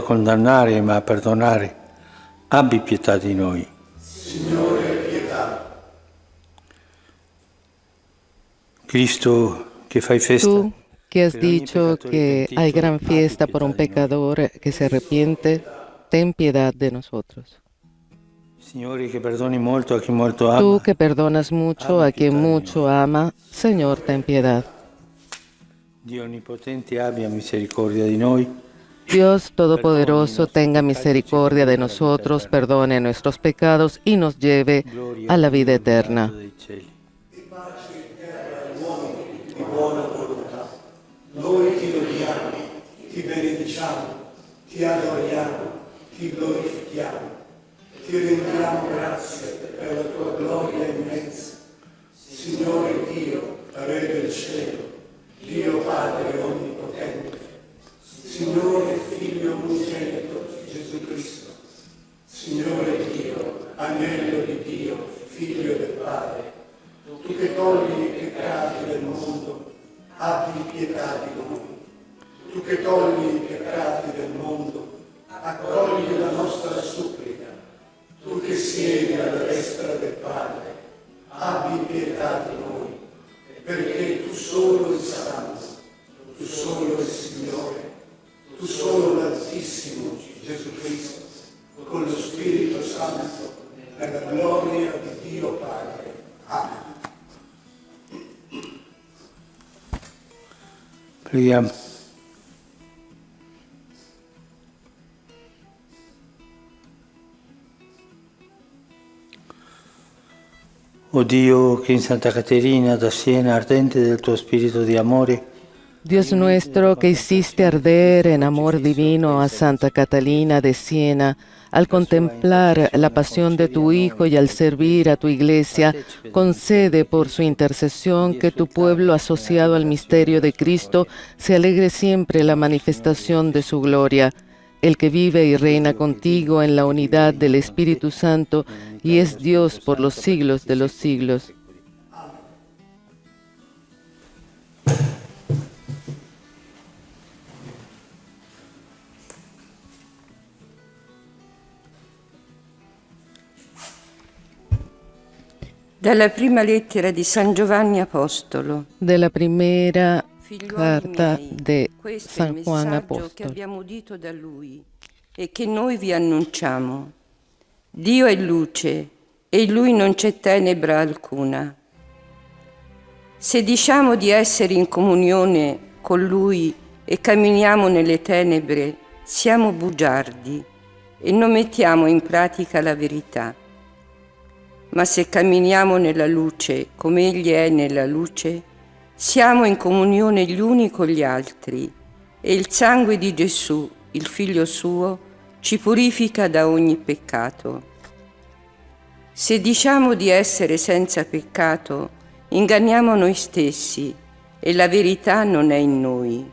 a condannare ma a perdonare, abbi pietà di noi. Signore, pietà. Cristo, che fai festa. Tú que has dicho que hay gran fiesta por un pecador que se arrepiente, ten piedad de nosotros. Signore, che perdoni molto a chi molto ama. Tú que perdonas mucho a quien mucho ama, Señor, ten piedad. Dio onnipotente abbia misericordia di noi. Dios Todopoderoso tenga misericordia de nosotros, perdone nuestros pecados y nos lleve a la vida eterna. Di buona volontà. Noi ti lodiamo, ti benediciamo, ti adoriamo, ti glorifichiamo, ti rendiamo grazie per la tua gloria immensa. Signore Dio, Re del cielo, Dio Padre onnipotente, Signore Figlio unigenito Gesù Cristo, Signore Dio, Agnello di Dio, Figlio del Padre, tu che togli i peccati del mondo, abbi pietà di noi. Tu che togli i peccati del mondo, accogli la nostra supplica. Tu che siedi alla destra del Padre, abbi pietà di noi, perché tu solo il Santo, tu solo il Signore, tu solo l'Altissimo Gesù Cristo, con lo Spirito Santo, nella gloria di Dio Padre. Amen. Preghiamo. O Dio, che in Santa Caterina da Siena, ardente del tuo spirito di amore, Dios nuestro, que hiciste arder en amor divino a Santa Catalina de Siena, al contemplar la pasión de tu Hijo y al servir a tu Iglesia, concede por su intercesión que tu pueblo asociado al misterio de Cristo se alegre siempre en la manifestación de su gloria. El que vive y reina contigo en la unidad del Espíritu Santo y es Dios por los siglos de los siglos. Dalla prima lettera di San Giovanni Apostolo. De la primera carta miei, de questo è il San Juan messaggio che Apóstol. abbiamo udito da Lui e che noi vi annunciamo. Dio è luce e in Lui non c'è tenebra alcuna. Se diciamo di essere in comunione con Lui e camminiamo nelle tenebre, siamo bugiardi e non mettiamo in pratica la verità. Ma se camminiamo nella luce, come Egli è nella luce, siamo in comunione gli uni con gli altri e il sangue di Gesù, il Figlio suo, ci purifica da ogni peccato. Se diciamo di essere senza peccato, inganniamo noi stessi e la verità non è in noi.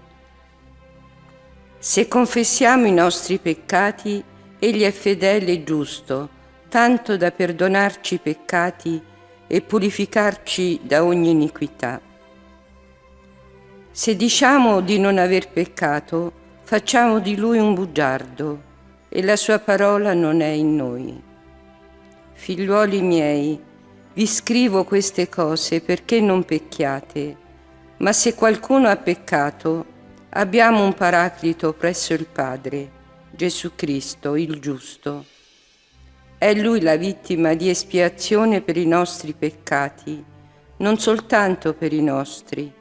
Se confessiamo i nostri peccati, Egli è fedele e giusto, tanto da perdonarci i peccati e purificarci da ogni iniquità. Se diciamo di non aver peccato, facciamo di Lui un bugiardo e la Sua parola non è in noi. Figliuoli miei, vi scrivo queste cose perché non pecchiate, ma se qualcuno ha peccato, abbiamo un paraclito presso il Padre, Gesù Cristo, il giusto. È Lui la vittima di espiazione per i nostri peccati, non soltanto per i nostri,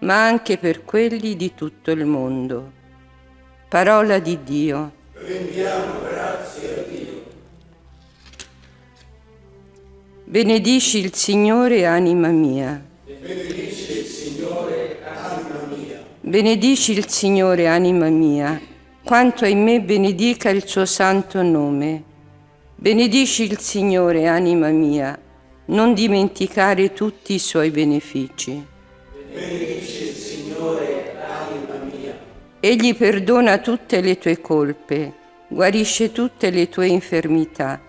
ma anche per quelli di tutto il mondo. Parola di Dio. Rendiamo grazie a Dio. Benedici il Signore, anima mia. Benedice il Signore, anima mia. Benedici il Signore, anima mia. Quanto è in me, benedica il suo santo nome. Benedici il Signore, anima mia, non dimenticare tutti i suoi benefici. Benedice il Signore, anima mia. Egli perdona tutte le tue colpe, guarisce tutte le tue infermità,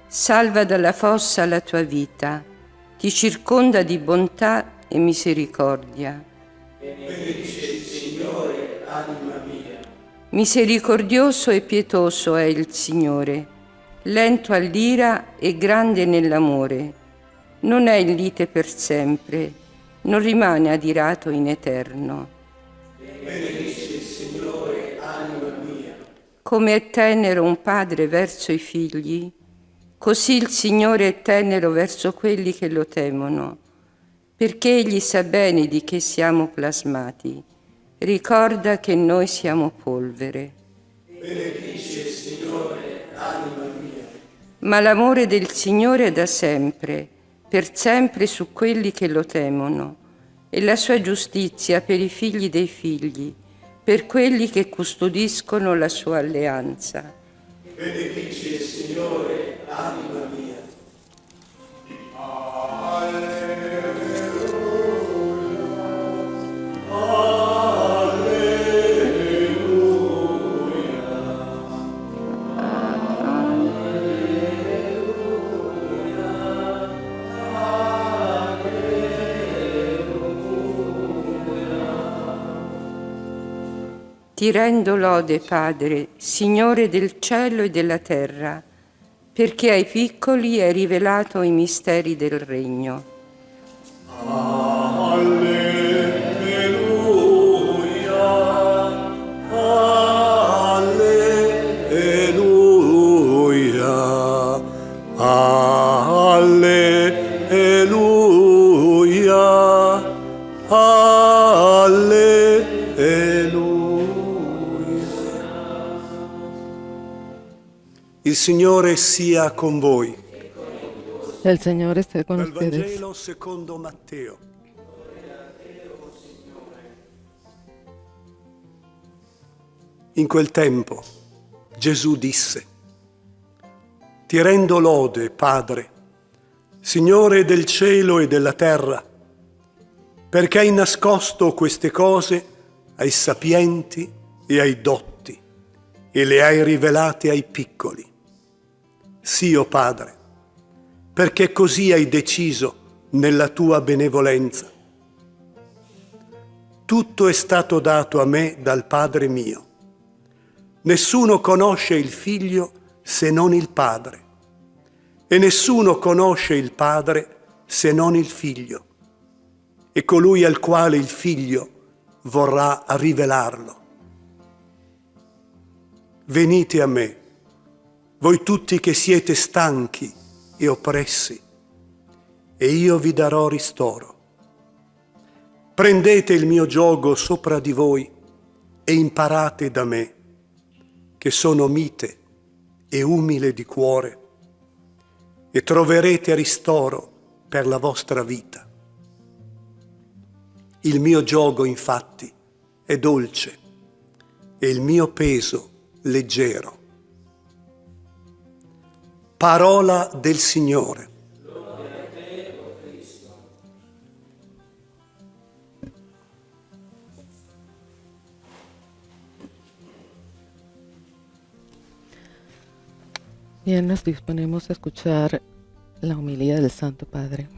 salva dalla fossa la tua vita, ti circonda di bontà e misericordia. Benedice il Signore, anima mia. Misericordioso e pietoso è il Signore, lento all'ira e grande nell'amore. Non è in lite per sempre, non rimane adirato in eterno. Benedice il Signore, anima mia. Come è tenero un padre verso i figli, così il Signore è tenero verso quelli che lo temono, perché Egli sa bene di che siamo plasmati. Ricorda che noi siamo polvere. Benedice il Signore, anima mia. Ma l'amore del Signore è da sempre, per sempre su quelli che lo temono, e la sua giustizia per i figli dei figli, per quelli che custodiscono la sua alleanza. Benedice il Signore, anima mia. Ti rendo lode, Padre, Signore del cielo e della terra, perché ai piccoli hai rivelato i misteri del regno. Il Signore sia con voi. El Señor esté con Dal ustedes. Vangelo secondo Matteo. In quel tempo Gesù disse: Ti rendo lode, Padre, Signore del cielo e della terra, perché hai nascosto queste cose ai sapienti e ai dotti e le hai rivelate ai piccoli. Sì, o Padre, perché così hai deciso nella tua benevolenza. Tutto è stato dato a me dal Padre mio. Nessuno conosce il Figlio se non il Padre, e nessuno conosce il Padre se non il Figlio, e colui al quale il Figlio vorrà rivelarlo. Venite a me, voi tutti che siete stanchi e oppressi, e io vi darò ristoro. Prendete il mio giogo sopra di voi e imparate da me, che sono mite e umile di cuore, e troverete ristoro per la vostra vita. Il mio giogo, infatti, è dolce e il mio peso leggero. Parola del Signore. Bien, nos disponemos a escuchar la homilía del Santo Padre.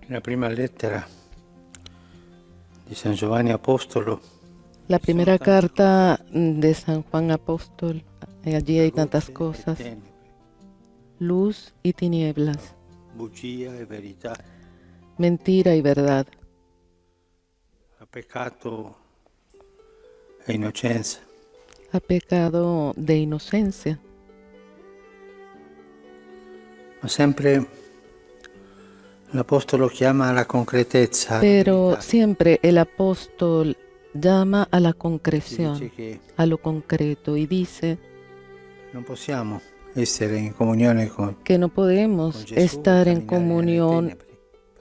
La prima lettera di San Giovanni Apostolo. La primera carta de San Juan Apóstol, allí hay tantas cosas, luz y tinieblas, Bugia e verità, mentira y verdad, peccato e innocenza. a pecado de inocencia. Ma sempre l'Apostolo chiama alla concretezza. alla Pero verità. siempre el apóstol llama a la Si concreción, dice che a lo concreto, y dice non possiamo essere in comunione con que no podemos Gesù estar e en camminare nelle comunión tenebre,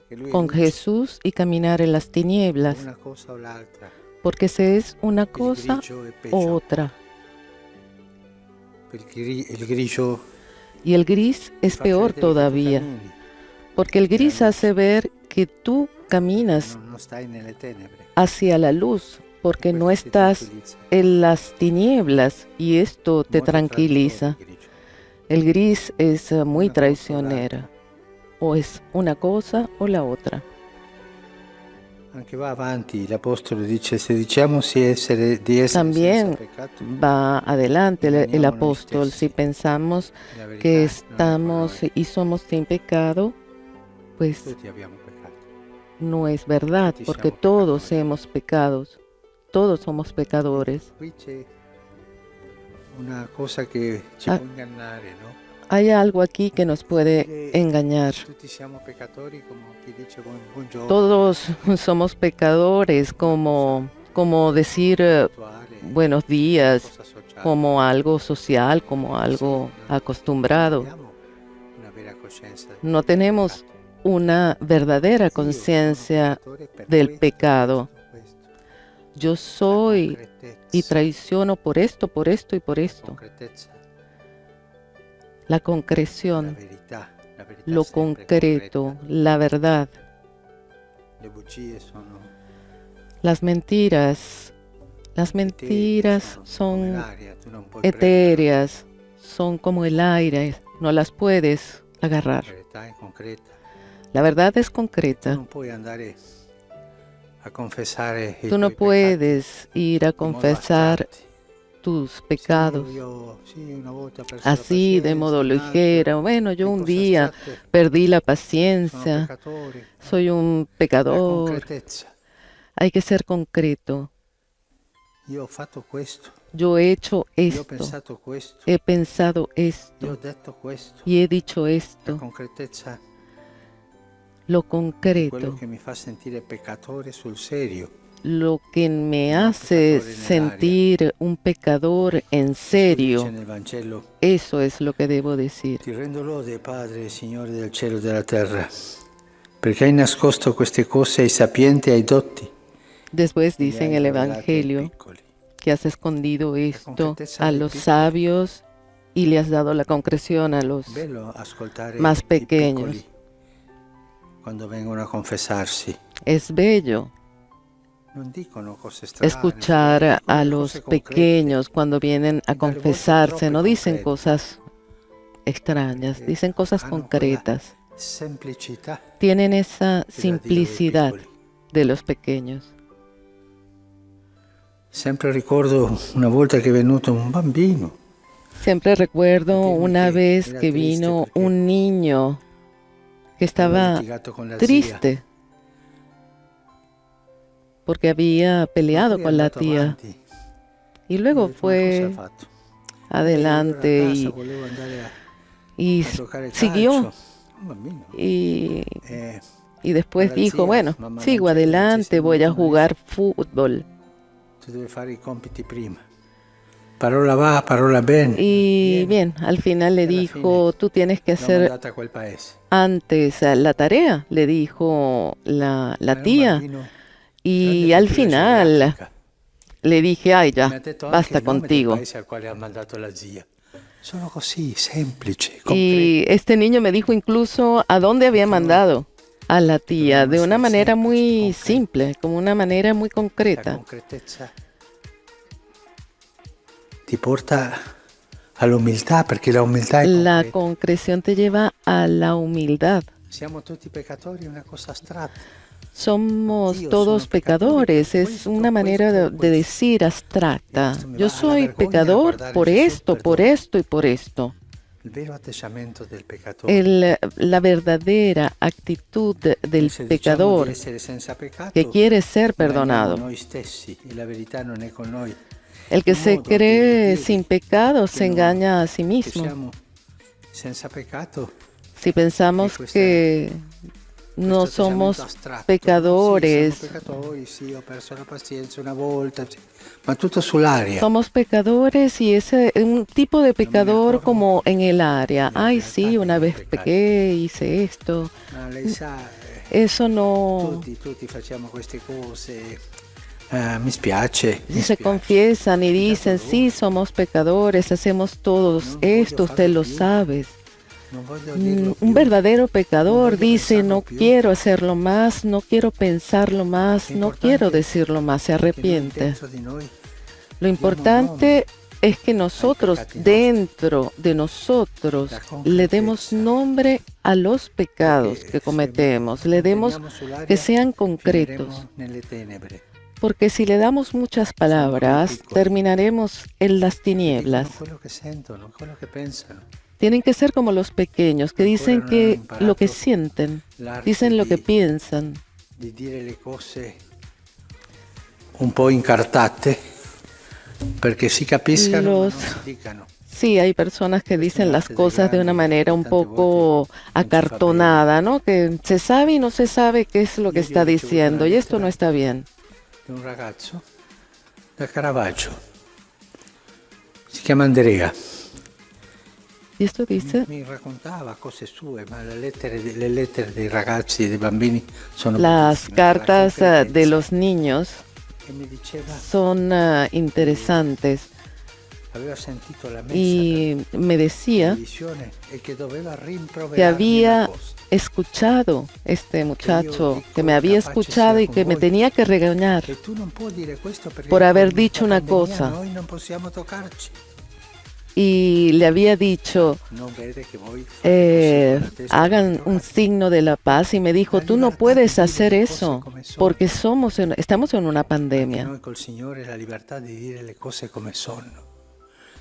perché lui è con luce, Jesús y caminar en las tinieblas, una cosa o l'altra, porque se es una il cosa grigio è o peggio. otra. Il grigio Y el gris es fa peor credere che tu todavía, cammini, porque el gris hace ver que tú caminas non stai nelle tenebre. hacia la luz, porque no Questo ti estás tranquillizza. en las tinieblas y esto te Molto tranquiliza. traditore il grigio. El gris es muy Una cosa o l'altra. traicionera, o es una cosa o la otra. Una cosa o l'altra. O es una cosa o la otra. Una cosa o l'altra. O es una cosa o la otra. Una cosa o l'altra. Anche va avanti, l'Apostolo dice, se diciamo di essere También senza peccato, va adelante el engañamos noi apóstol. stessi. Si pensamos La verità que non è estamos con noi. y somos sin pecado, pues Tutti abbiamo peccato. no es verdad, Tutti porque siamo todos peccatori. hemos pecados, todos somos pecadores. Qui c'è una cosa che ci Ah. può ingannare, no? Hay algo aquí que nos puede engañar. Tutti siamo peccatori, come chi dice buongiorno. Todos somos pecadores, como decir Rituale, buenos días, cosa sociale. como algo social, como algo acostumbrado. Abbiamo una vera coscienza No tenemos una verdadera Io sono conciencia peccatore per del questo, pecado. questo. Yo soy y traiciono por esto y por esto. Concretezza, La la concreción, verità lo sempre concreto, concreta. la verdad. Le bugie sono Las mentiras come son l'aria, tu non puoi etéreas, son como el aire, no las puedes agarrar. prendere. La verità è concreta. La verdad es Tu concreta. non puoi andare a confessare i Tú no tuoi puedes ir a peccati in modo confesar astratto. tus Sì, pecados sì, una volta ho perso la así de modo pazienza, un altro, ligero. Bueno, yo in un cose día astratte perdí la sono paciencia, peccatori. soy un La pecador. concretezza. Hay que ser concreto. Io ho fatto questo, Yo he hecho io ho esto, pensato questo, he pensado io ho esto detto questo. y he dicho La esto. concretezza Lo è quello concreto, che mi fa sentire peccatore sul serio. lo que me No, hace pecador en el sentir un pecador en Gesù serio. dice nel Vangelo, Eso es lo que debo decir. ti rendo lode, Padre, Signore del cielo e della terra, perché hai nascosto queste cose ai sapienti e ai dotti. Después e le dice en hai el rivelate ai Evangelio piccoli. que has escondido esto concretezza a dei los piccoli. sabios y le has dado la concreción a los Bello ascoltare más i pequeños. piccoli quando vengono a confessarsi. Es bello Non dicono cose strane, escuchar dicono a cose los concrete. pequeños cuando vienen a Y dalle volte confesarse. troppo No dicen concrete. cosas extrañas, Perché dicen cosas hanno concretas. quella semplicità Tienen esa che dà Dio ai simplicidad piccoli. de los pequeños. Sempre ricordo una volta che è venuto un bambino. Siempre recuerdo Dirmi una che vez era que triste vino perché un niño que aveva estaba litigato con la zia. triste porque había Ma peleado poi è con la andato tía avanti. y Io ho luego detto, "Ma cosa ha fue fatto?" adelante Io ero a casa, volevo andare y a giocare siguió calcio. Un bambino. Eh, y después alla dijo, zia, bueno, "Mamma, sigo non ci adelante, siamo voy a venuti jugar fútbol. tu devi fare i compiti prima. Parola va, parola bene. Y Vieni. bien, al final le E alla dijo, tú tienes que L'ho hacer mandata a quel paese. antes la tarea, le dijo la Era un tía. bambino Y grande al cultura final geografica. le dije, ay, Mi ha ya, detto anche basta il nome del contigo. paese al quale ha mandato la zia. Sono così semplici, concreti. Y este niño me dijo incluso a dónde había Porque no- mandado a la tía, debemos de una ser manera simples, muy concretos. simple, como una manera muy La concreta. concretezza ti porta all'umiltà, perché la umiltà è La concreta. concreción te lleva a la humildad. Siamo tutti peccatori, è una cosa astratta. Somos Io todos sono peccatore pecadores, per es questo, una manera questo, de questo. decir abstracta. Esto me Yo va a la soy vergogna pecador guardare por Gesù, esto, por perdona. esto y por esto. Il vero atteggiamento del peccatore. La verdadera actitud del Se diciamo pecador di essere senza peccato, que quiere ser inganniamo perdonado. noi stessi e la verità non è con noi. El que In se modo di cree dire sin pecado se che no- engaña a sí che mismo. siamo senza peccato. Si pensamos questa- que no questo somos atteggiamento astratto. pecadores, Sì, siamo peccatori, sì, ho perso la pazienza una volta, sì, ma tutto sull'aria. somos pecadores y ese un tipo de pecador acuerdo. como en el área. La Ay, realtà sí, che una non vez peccare. pequé, hice esto. Ma lei sa, Eso no tutti facciamo queste cose. Mi spiace. mi se spiace. confiesan y Cuidado, dicen, sí, somos pecadores, hacemos todos No esto, voglio usted lo farlo più. sabe. Non voglio dirlo Un più. verdadero pecador voglio dice, pensarlo no più. quiero hacerlo más, no quiero pensarlo más, È no importante quiero decirlo más, se che noi arrepiente. dentro di noi Lo importante es que nosotros, dentro de nosotros, le demos nombre a los pecados que cometemos, le demos que sean concretos. Porque si le damos muchas palabras, terminaremos en las tinieblas. Tienen que ser como los pequeños, que dicen que lo que sienten, dicen lo que piensan. Di dire le cose un po' incartate perché si capiscano ma non si dicano. Sí, hay personas que dicen las cosas de una manera un poco acartonada, ¿no? Que se sabe y no se sabe qué es lo que está diciendo, y esto no está bien. De un ragazzo da Caravaggio, si chiama Andrea. Y esto dice, Mi raccontava cose sue, ma le lettere dei ragazzi e dei bambini sono las bellissime, cartas la concretezza. de los niños E mi diceva, son interesantes. aveva sentito la messa Y me decía televisione e che doveva que rimproverarmi había una cosa. escuchado este muchacho, que me había escuchado y que me tenía que regañar E tu non puoi dire questo perché por haber con dicho questa una pandemia cosa. Noi non possiamo toccarci. Y le había dicho, Non vede che voi fate così con la testa hagan dietro un la- signo de la paz, y me dijo, tú no puedes hacer eso porque estamos en una Anche pandemia. noi col Signore la libertà di dire le cose come sono.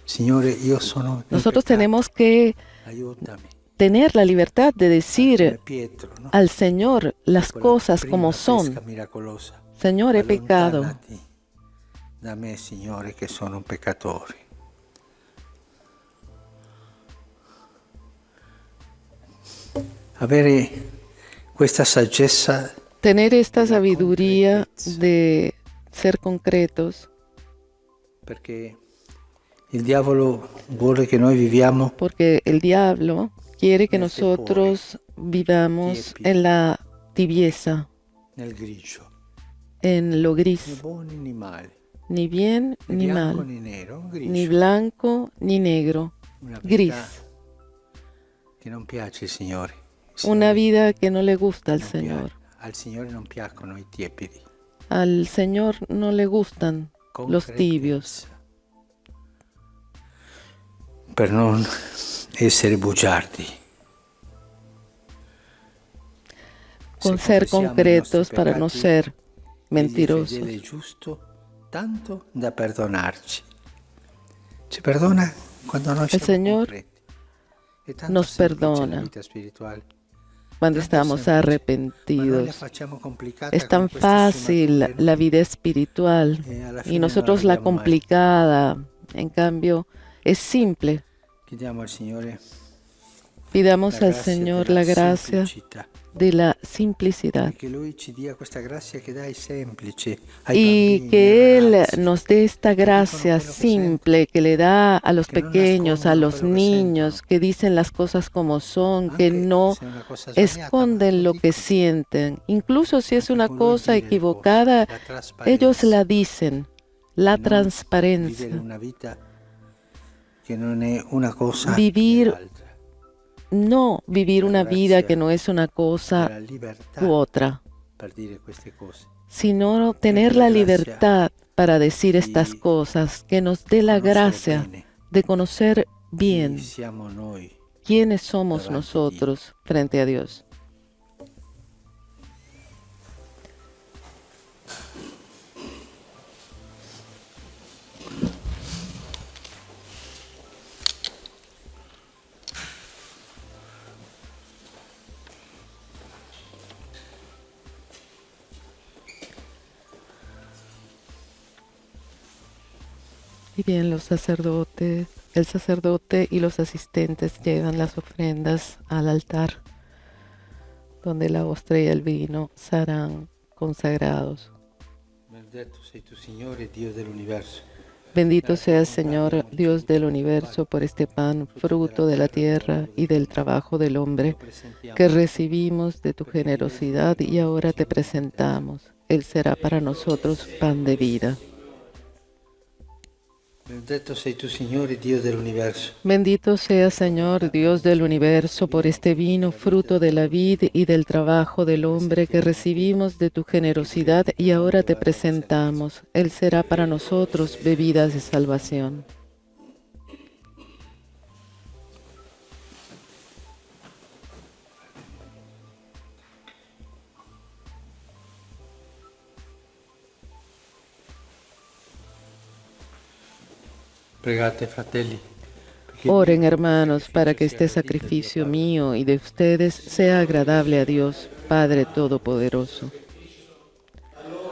Signore, io sono in Nosotros peccato, tenemos que aiutami. tener la libertad de Come decir Pietro, no? al Señor las Quella cosas prima como pesca son. miracolosa. Señor, he pecado. Allontanati da me, Signore, che sono un peccatore. Avere questa saggezza Tener esta sabiduría de ser concretos, perché il diavolo vuole che noi viviamo porque el diablo quiere que nosotros vivamos en la tibieza, nel grigio, en lo né gris, buoni né mali, ni bien né ni bianco mal, né nero, un grigio, ni blanco ni negro, una gris, vita che non piace al Signore. una vida que no le gusta al Non Señor. piace. Al Signore non piacciono i tiepidi. Al Señor no le gustan los tibios, Per non essere bugiardi. con Se ser confessiamo i concretos nostri para no peccati, ser Egli è mentirosos. fedele e giusto tanto da perdonarci. Ci perdona quando noi siamo Señor concreti. È tanto nos semplice la perdona vita spirituale. cuando Tanto estamos semplice, ma noi la arrepentidos. facciamo complicata Es con tan queste fácil sfumature, la vida espiritual e alla y fine nosotros non la arriviamo mai. complicada. En cambio, es simple. Chiediamo al Signore Pidamos la al grazia Señor della la gracia semplicità. de la simplicidad E che Lui ci dia questa grazia che dà ai semplici, ai y bambini, que ai Él ragazzi. nos dé esta gracia quello que simple que le da a los que no pequeños, a nascondono los quello que niños, sentono. que dicen las cosas como son, que Anche no se è una cosa sbagliata, ma esconden lo que dicono. sienten. Incluso si es Anche una con lui cosa dire le equivocada, cose, la trasparenza. ellos la dicen. La Non vivere transparencia. una vita che non è una cosa Vivir nell'altra. No vivir La una vida gracia que no es una La cosa libertà u otra, per dire queste cose. sino tener la libertad para decir estas cosas, que nos dé la Conoscere gracia bene de conocer chi bien siamo noi. quiénes somos davanti a nosotros frente a Dios. Y bien, el sacerdote y los asistentes llevan las ofrendas al altar, donde la hostia y el vino serán consagrados. Benedetto sei tu, Signore, Dio dell'universo. Bendito sea, Señor, Dios del universo, por este pan, fruto de la tierra y del trabajo del hombre, que recibimos de tu generosidad y ahora te presentamos. Él será para nosotros pan de vida. Benedetto sei tu, Signore, Dio dell'universo. Bendito sea, Señor, Dios del universo, por este vino, fruto de la vid y del trabajo del hombre que recibimos de tu generosidad y ahora te presentamos. Él será para nosotros bebida de salvación. Pregate, fratelli. Oren, hermanos, para que este sacrificio mío y de ustedes sea agradable a Dios, Padre Todopoderoso.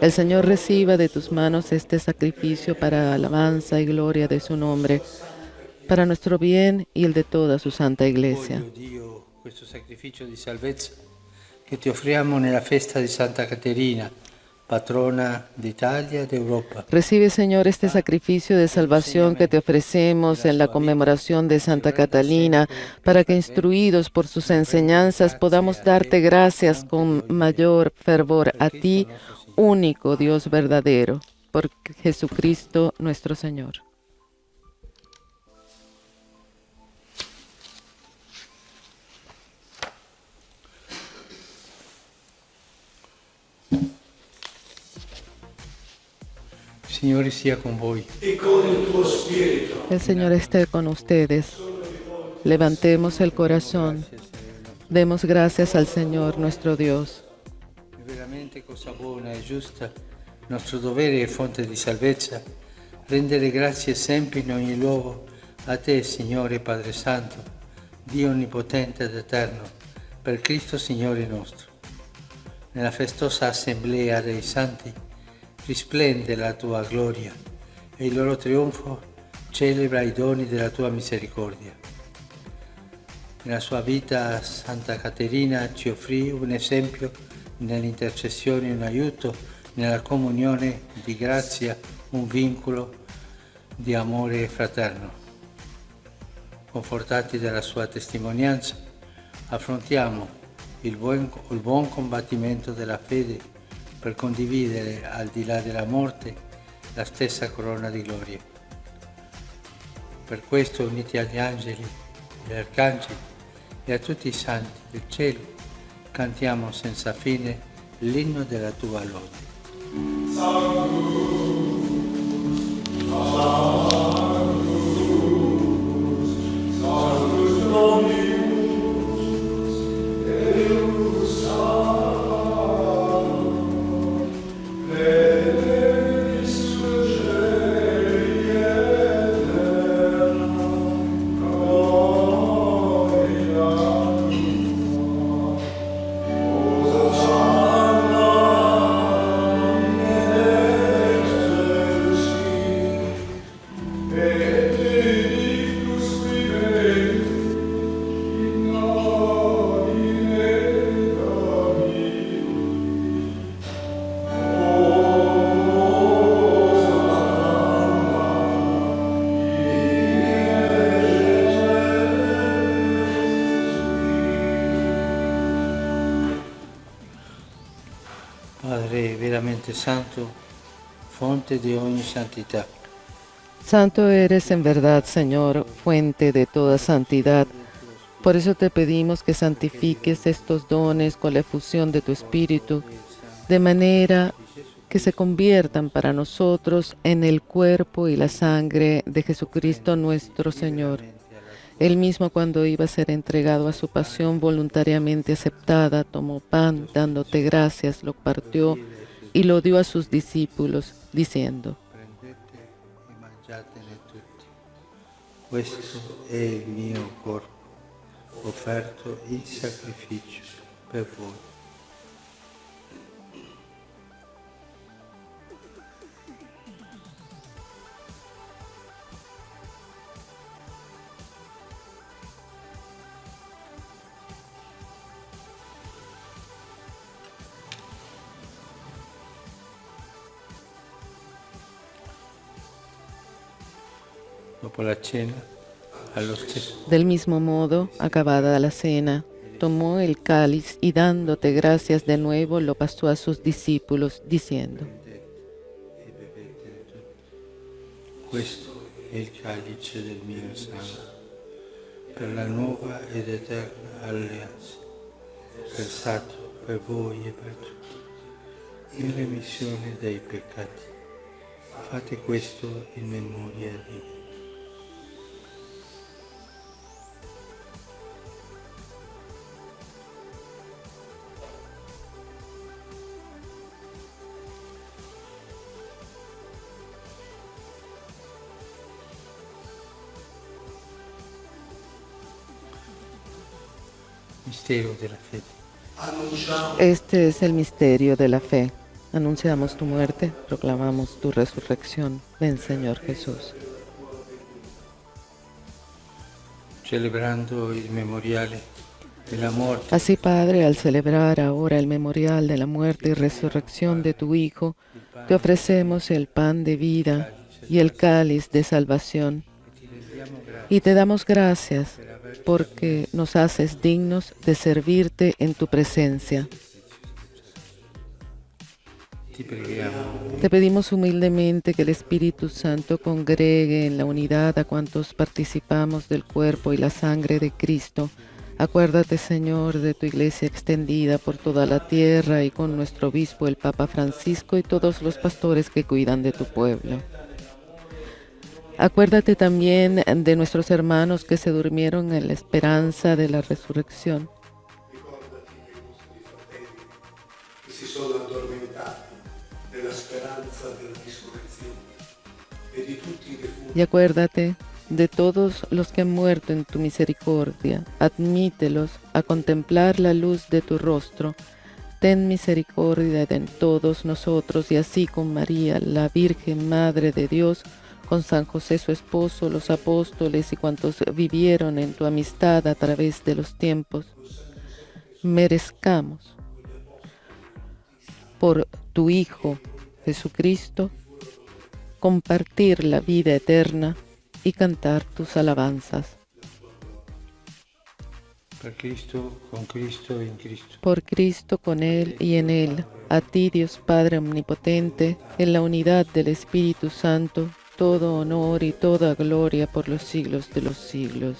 El Señor reciba de tus manos este sacrificio para alabanza y gloria de su nombre, para nuestro bien y el de toda su santa Iglesia. Voglio, Dio, questo sacrificio di salvezza che ti offriamo nella festa di Santa Caterina, patrona d'Italia e d'Europa. Recibe, Señor, este sacrificio de salvación que te ofrecemos en la conmemoración de Santa Catalina, para que, instruidos por sus enseñanzas, podamos darte gracias con mayor fervor a ti, único Dios verdadero, por Jesucristo nuestro Señor. Signore sia con voi. E con il tuo spirito. El Señor esté con ustedes. Levantemos el corazón. Demos gracias al Señor nuestro Dios. È veramente cosa buona e giusta, nostro dovere e fonte di salvezza, rendere grazie sempre in ogni luogo a te, Signore Padre Santo, Dio onnipotente ed eterno, per Cristo Signore nostro. Nella festosa assemblea dei santi risplende la tua gloria e il loro trionfo celebra i doni della tua misericordia. Nella sua vita Santa Caterina ci offrì un esempio nell'intercessione, un aiuto nella comunione di grazia, un vincolo di amore fraterno. Confortati dalla sua testimonianza, affrontiamo il buon combattimento della fede per condividere al di là della morte la stessa corona di gloria. Per questo, uniti agli angeli, agli arcangeli e a tutti i santi del cielo, cantiamo senza fine l'inno della tua lode. Padre veramente santo, fonte de ogni santidad. Santo eres en verdad, Señor, fuente de toda santidad. Por eso te pedimos que santifiques estos dones con la efusión de tu Espíritu, de manera que se conviertan para nosotros en el cuerpo y la sangre de Jesucristo nuestro Señor. Él mismo, cuando iba a ser entregado a su pasión voluntariamente aceptada, tomó pan, dándote gracias, lo partió y lo dio a sus discípulos, diciendo: Prendete e mangiatene tutti. Questo è il mio corpo, offerto in sacrificio per voi. Dopo la cena, allo stesso Del mismo modo, acabada la cena, tomó el cáliz y dándote gracias de nuevo lo pasó a sus discípulos, diciendo: e bevete tutti. Questo è il calice del mio sangue, per la nuova ed eterna alleanza, versato per voi e per tutti, in remissione dei peccati. Fate questo in memoria di me. Mistero della fede. Annunciamo Este es el misterio de la fe. Anunciamos tu muerte, proclamamos tu resurrección. Ven, Señor Jesús. Celebrando il memoriale della morte Así, Padre, al celebrar ahora el memorial de la muerte y resurrección de tu Hijo, te ofrecemos el pan de vida y el cáliz de salvación. Y te damos gracias porque nos haces dignos de servirte en tu presencia. ti preghiamo, Te pedimos humildemente que el Espíritu Santo congregue en la unidad a cuantos participamos del cuerpo y la sangre de Cristo. Acuérdate, Señor, de tu iglesia extendida por toda la tierra y con nuestro obispo, el Papa Francisco, y todos los pastores que cuidan de tu pueblo. Acuérdate también de nuestros hermanos que se durmieron en la esperanza de la resurrección. ricordati dei nostri fratelli che si sono addormentati nella speranza della risurrezione e di tutti i defunti Y acuérdate de todos los que han muerto en tu misericordia. Admítelos a contemplar la luz de tu rostro. Ten misericordia de todos nosotros y así con María, la Virgen Madre de Dios, con San José su esposo, los apóstoles y cuantos vivieron en tu amistad a través de los tiempos, merezcamos por tu Hijo Jesucristo compartir la vida eterna y cantar tus alabanzas. per Cristo, con Cristo e in Cristo. Por Cristo, con Él y en Él, a ti Dios Padre Omnipotente, en la unidad del Espíritu Santo, todo honor y toda gloria por los siglos de los siglos.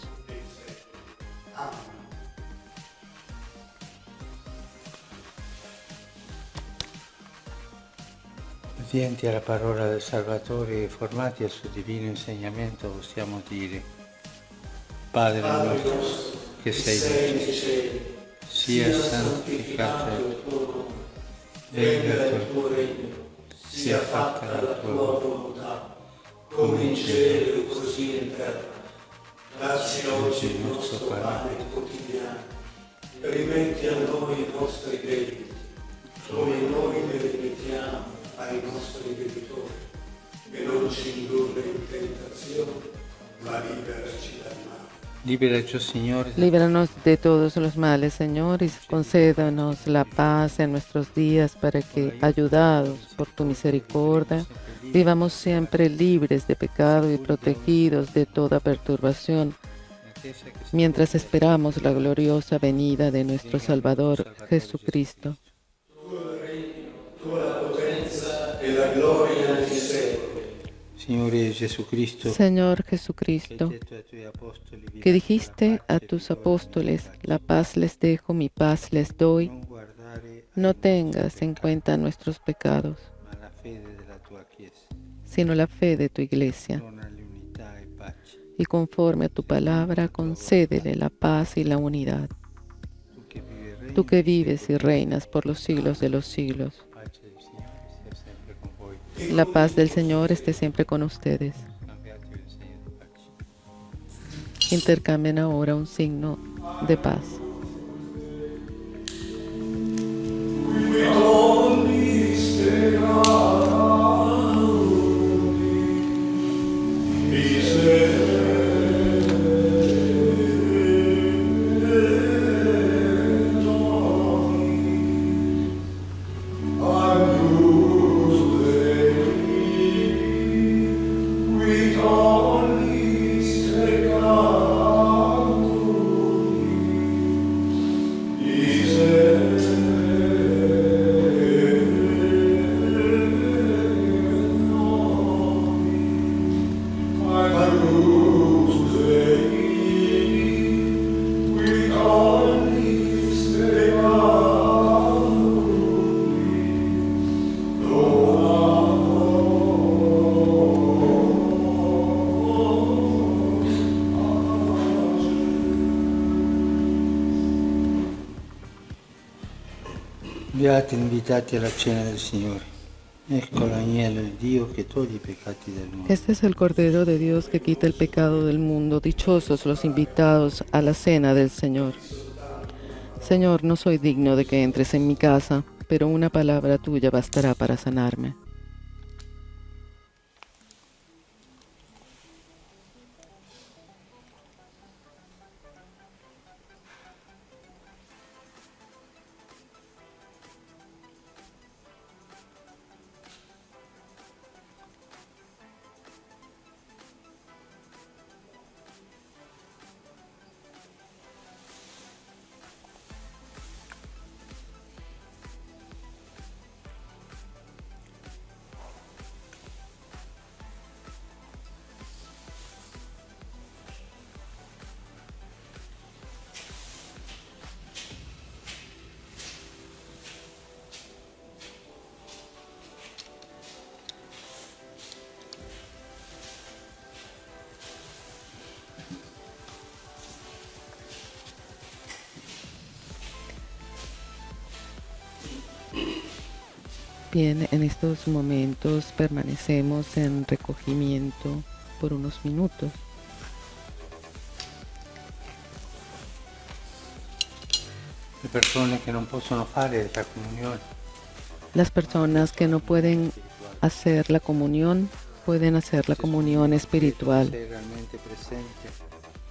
Obbedienti alla parola del Salvatore e formati al suo divino insegnamento, possiamo dire: Padre nostro che sei nei cieli, sia santificato il tuo nome, venga il tuo regno, sia fatta la tua volontà, come in cielo così in terra. Dacci oggi il nostro pane quotidiano, rimetti a noi i nostri debiti, come noi li rimettiamo ai nostri debitori, e non ci indurre in tentazione, ma liberaci dal male. Liberaci, Signore, Líbranos de todos los males, Señor, y concédanos la paz en nuestros días para que, ayudados por tu misericordia, vivamos siempre libres de pecado y protegidos de toda perturbación, mientras esperamos la gloriosa venida de nuestro Salvador Jesucristo. E la gloria nei secoli. Signore Jesucristo, Señor che Jesucristo, hai detto ai tuoi apostoli, que dijiste a tus apóstoles, la paz les dejo, mi paz les doy, non guardare no tengas en cuenta nuestros pecados, ma la fede della tua Chiesa, sino la fe de tu iglesia, dona l'unità e pace. y conforme a tu palabra concédele la paz y la unidad. Tu che vivi e regni, Tú que vives y reinas por los siglos de los siglos. pace del Signore sia sempre con voi. La paz del Señor esté siempre con ustedes. Cambiate il segno di pace. Intercambien ahora un signo de paz. Beati invitati alla cena del Signore. Ecco l'agnello di Dio che toglie i peccati del mondo. Este es el Cordero de Dios que quita el pecado del mundo. Dichosos los invitados a la cena del Señor. Señor, no soy digno de que entres en mi casa, pero una palabra tuya bastará para sanarme. Bien, en estos momentos permanecemos en recogimiento por unos minutos. Le persone che non possono fare la comunione Las personas que no pueden hacer la comunión, pueden hacer la comunión espiritual. sei realmente presente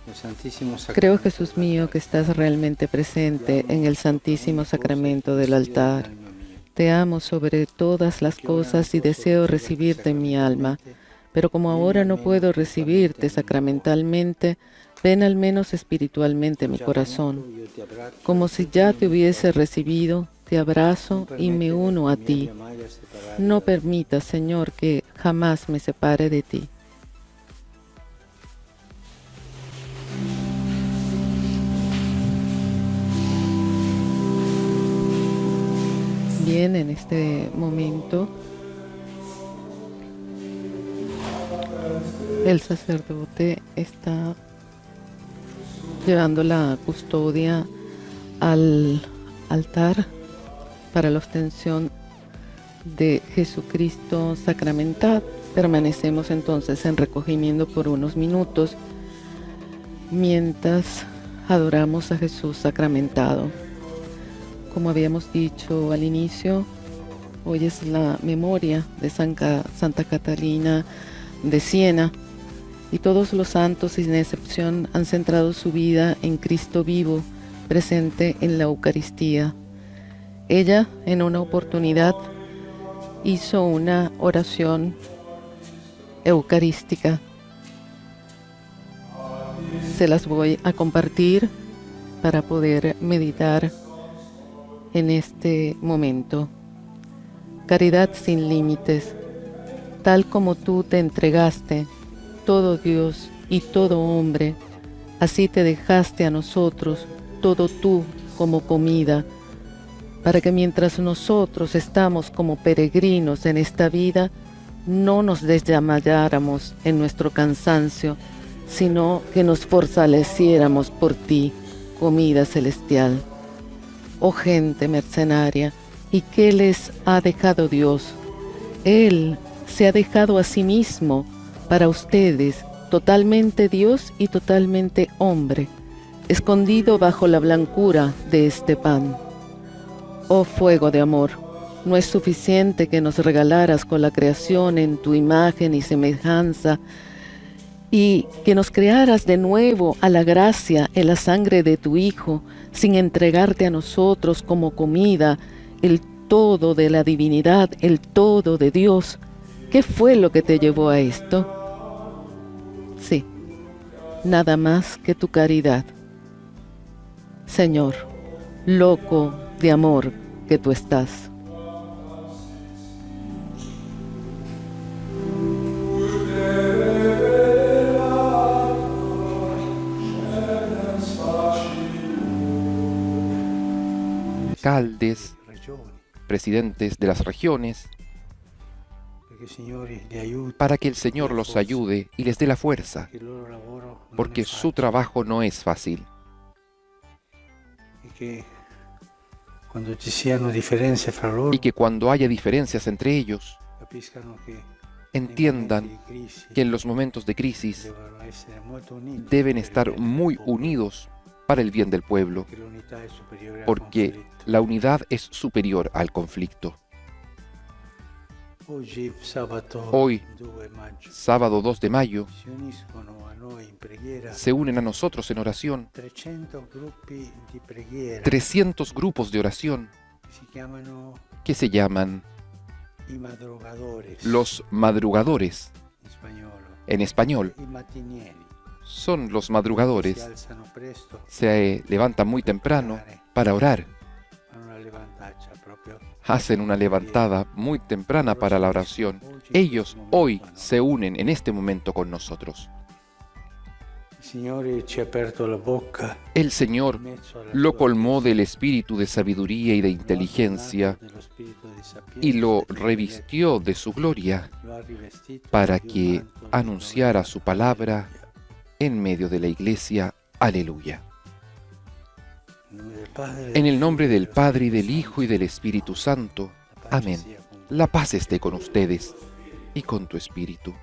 nel Santissimo Creo, Sacramento Jesús mío, que estás realmente presente en el Santísimo Sacramento del altar. Te amo sobre todas las cosas y deseo recibirte en mi alma, pero como ahora no puedo recibirte sacramentalmente, ven al menos espiritualmente mi corazón. Como si ya te hubiese recibido, te abrazo y me uno a ti. No permitas, Señor, que jamás me separe de ti. Bien, en este momento el sacerdote está llevando la custodia al altar para la ostensión de Jesucristo sacramental. Permanecemos entonces en recogimiento por unos minutos mientras adoramos a Jesús sacramentado. Como habíamos dicho al inicio, hoy es la memoria de Santa Catalina de Siena y todos los santos sin excepción han centrado su vida en Cristo vivo, presente en la Eucaristía. Ella, en una oportunidad, hizo una oración eucarística. Se las voy a compartir para poder meditar en este momento. Caridad sin límites, tal como tú te entregaste, todo Dios y todo hombre, así te dejaste a nosotros, todo tú como comida, para que mientras nosotros estamos como peregrinos en esta vida, no nos desmayáramos en nuestro cansancio, sino que nos fortaleciéramos por ti, comida celestial. Oh gente mercenaria, ¿y qué les ha dejado Dios? Él se ha dejado a sí mismo para ustedes, totalmente Dios y totalmente hombre, escondido bajo la blancura de este pan. Oh fuego de amor, no es suficiente que nos regalaras con la creación en tu imagen y semejanza, y que nos crearas de nuevo a la gracia en la sangre de tu Hijo, sin entregarte a nosotros como comida, el todo de la divinidad, el todo de Dios. ¿Qué fue lo que te llevó a esto? Sí, nada más que tu caridad. Señor, loco de amor que tú estás. Alcaldes, presidentes de las regiones, para que el Señor los ayude y les dé la fuerza, porque su trabajo no es fácil. Y que cuando haya diferencias entre ellos, entiendan que en los momentos de crisis deben estar muy unidos para el bien del pueblo, che l'unità è superiore al porque conflitto. la unidad es superior al conflicto. Oggi, sabato Hoy, 2 maggio, sábado 2 de mayo, si uniscono a noi in preghiera se unen a nosotros en oración 300 gruppi di preghiera 300 grupos de oración che si chiamano que se llaman i madrugadores los madrugadores, in spagnolo, en español. i mattinieri. Son los Si madrugadores, alzano presto, se levantan muy temprano para orar, fanno una levantaccia proprio. hacen una levantada muy temprana para la oración. Ellos hoy se unen en este momento con nosotros. Il Signore ci ha aperto la bocca El Señor in mezzo alla lo sua colmó del espíritu de sabiduría y de lo ha inteligencia donato dello spirito di sapienza y lo e di revistió de su gloria intelligenza, lo ha rivestito para di un que manto di anunciara gloria. su palabra en medio de la iglesia. Aleluya. En el nombre del Padre, y del Hijo, y del Espíritu Santo. Amén. La paz esté con ustedes y con tu espíritu.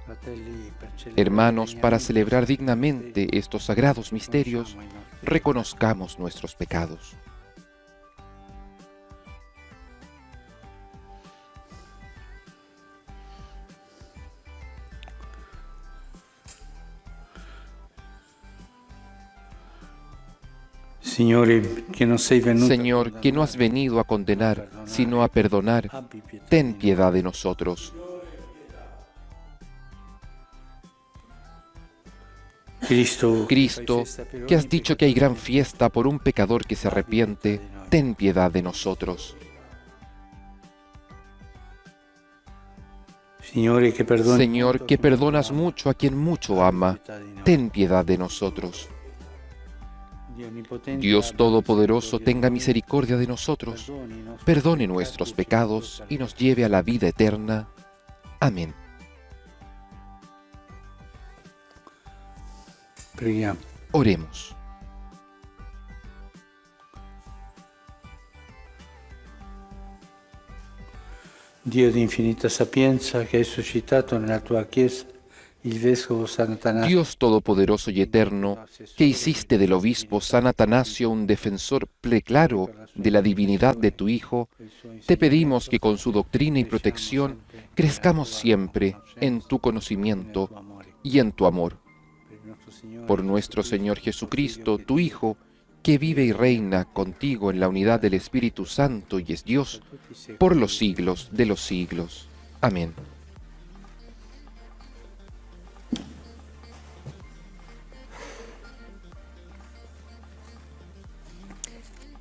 Hermanos, para celebrar dignamente estos sagrados misterios, reconozcamos nuestros pecados. Signore, que no sei venuto Señor, que no has venido a condenar, sino a perdonar, abbi pietà ten di noi. piedad de nosotros. Cristo, Cristo, que has dicho que hay gran fiesta por un pecador que se arrepiente, ten piedad de nosotros. Signore, que perdoni Señor, molto que a chi perdonas ama, mucho a quien mucho abbi ama, pietà di noi. ten piedad de nosotros. Dio onnipotente, Dios abbi Todopoderoso, misericordia tenga di noi, misericordia de nosotros, perdoni i nostri perdone peccati nuestros e ci pecados conduca y nos lleve a la vida eterna. Amén. Preghiamo. Oremos. Dio di infinita sapienza, che hai suscitato nella tua Chiesa il Vescovo Sant'Atanasio, Dios Todopoderoso y Eterno, que hiciste del obispo San Atanasio un defensor preclaro de la divinidad de tu Hijo, te pedimos que con su doctrina y protección crezcamos siempre en tu conocimiento y en tu amor. Por nuestro Señor Jesucristo, tu Hijo, que vive y reina contigo en la unidad del Espíritu Santo y es Dios, por los siglos de los siglos. Amén.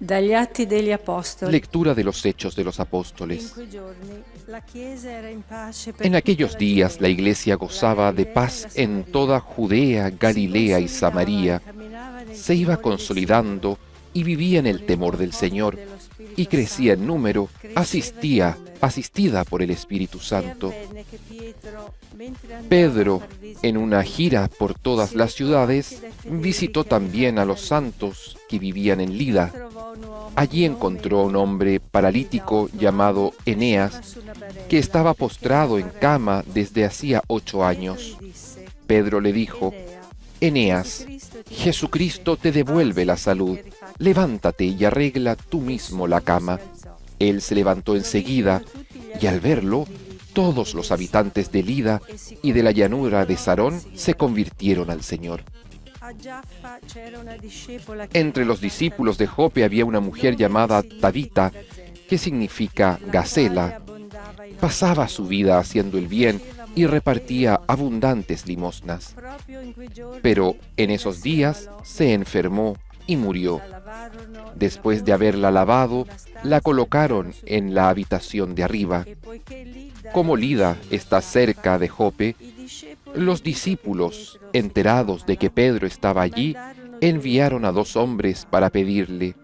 Dagli Atti degli Apostoli. Lectura de los Hechos de los Apóstoles. In quei giorni la Chiesa era in pace per En tutta aquellos la días la Giudea, iglesia gozaba de paz en toda Judea, Galilea y Samaria, se iba consolidando y vivía en el temor del Señor, y crecía en número, asistida por el Espíritu Santo. Pedro, en una gira por todas las ciudades, visitó también a los santos que vivían en Lida. Allí encontró a un hombre paralítico llamado Eneas, que estaba postrado en cama desde hacía 8 años. Pedro le dijo: Eneas, Jesucristo te devuelve la salud. Levántate y arregla tú mismo la cama. Él se levantó enseguida, y al verlo, todos los habitantes de Lida y de la llanura de Sarón se convirtieron al Señor. Entre los discípulos de Jope había una mujer llamada Tabita, que significa Gacela. Pasaba su vida haciendo el bien y repartía abundantes limosnas. Pero en esos días se enfermó y murió. Después de haberla lavado, la colocaron en la habitación de arriba. Como Lida está cerca de Jope, los discípulos, enterados de que Pedro estaba allí, enviaron a 2 hombres para pedirle: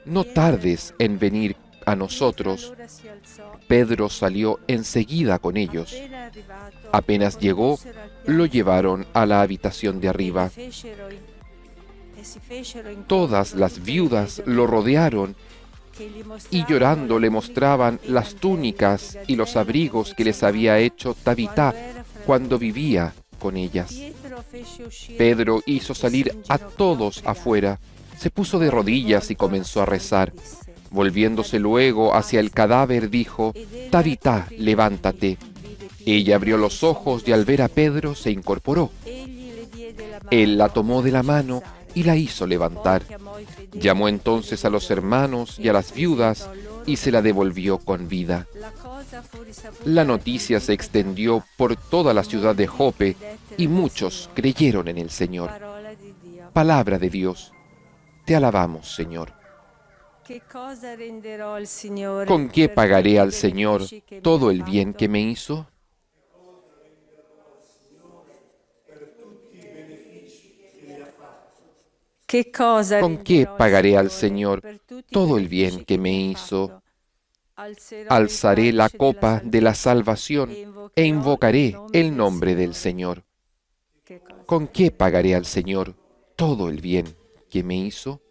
no tardes en venir a nosotros. Pedro salió enseguida con ellos. Apenas llegó, lo llevaron a la habitación de arriba. Todas las viudas lo rodearon y llorando le mostraban las túnicas y los abrigos que les había hecho Tabitá cuando vivía con ellas. Pedro hizo salir a todos afuera, se puso de rodillas y comenzó a rezar. Volviéndose luego hacia el cadáver, dijo: «Tabitá, levántate». Ella abrió los ojos y al ver a Pedro se incorporó. Él la tomó de la mano y la hizo levantar. Llamó entonces a los hermanos y a las viudas y se la devolvió con vida. La noticia se extendió por toda la ciudad de Jope y muchos creyeron en el Señor. Palabra de Dios. Te alabamos, Señor. ¿Con qué pagaré al Señor todo el bien que me hizo? ¿Con qué pagaré al Señor todo el bien que me hizo? Alzaré la copa de la salvación e invocaré el nombre del Señor. ¿Con qué pagaré al Señor todo el bien que me hizo?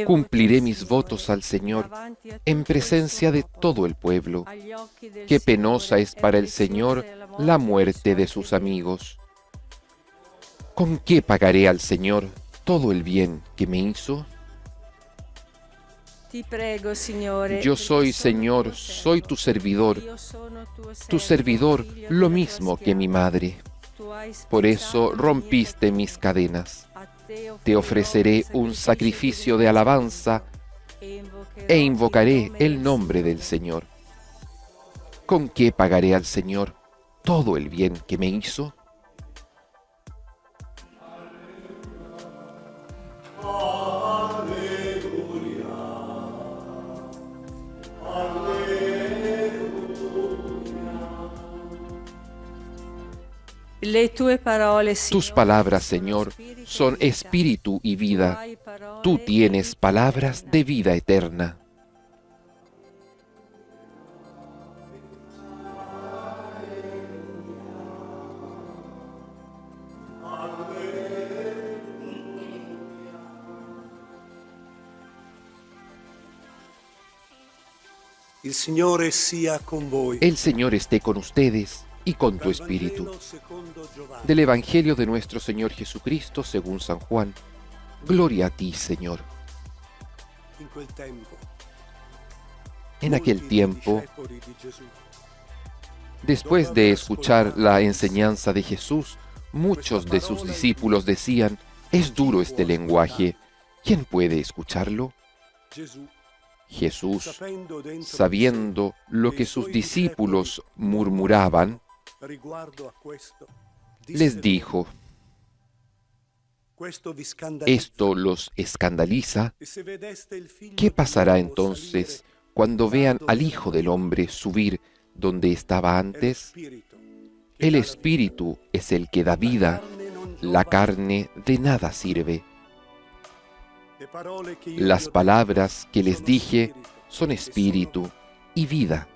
Cumpliré mis votos al Señor en presencia de todo el pueblo. Qué penosa es para el Señor la muerte de sus amigos. ¿Con qué pagaré al Señor todo el bien que me hizo? Yo soy, Señor, soy tu servidor lo mismo que mi madre. Por eso rompiste mis cadenas. Te ofreceré un sacrificio de alabanza e invocaré el nombre del Señor. ¿Con qué pagaré al Señor todo el bien que me hizo? Tus palabras, Señor, son espíritu y vida. Tú tienes palabras de vida eterna. Il Signore sia con voi. El Señor esté con ustedes y con tu espíritu. Del Evangelio de nuestro Señor Jesucristo según San Juan. Gloria a ti, Señor. En aquel tiempo, después de escuchar la enseñanza de Jesús, muchos de sus discípulos decían: «Es duro este lenguaje, ¿quién puede escucharlo?». Jesús, sabiendo lo que sus discípulos murmuraban, les dijo: «¿Esto los escandaliza? ¿Qué pasará entonces cuando vean al Hijo del Hombre subir donde estaba antes? El Espíritu es el que da vida, la carne de nada sirve». Las palabras que les dije son espíritu y vida.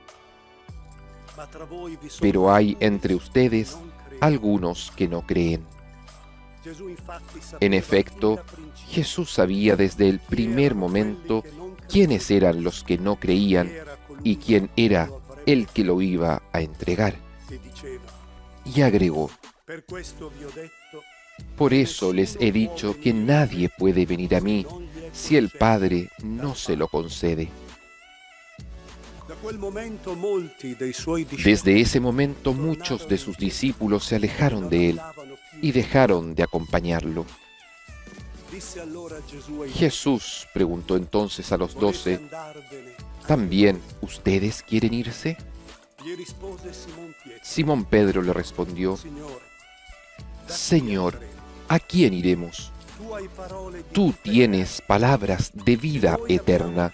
Pero hay entre ustedes algunos que no creen. En efecto, Jesús sabía desde el primer momento quiénes eran los que no creían y quién era el que lo iba a entregar. Y agregó: «Por eso les he dicho que nadie puede venir a mí si el Padre no se lo concede». Desde ese momento muchos de sus discípulos se alejaron de él y dejaron de acompañarlo. Jesús preguntó entonces a los 12: ¿también ustedes quieren irse? Simón Pedro le respondió: «Señor, ¿a quién iremos? Tú tienes palabras de vida eterna.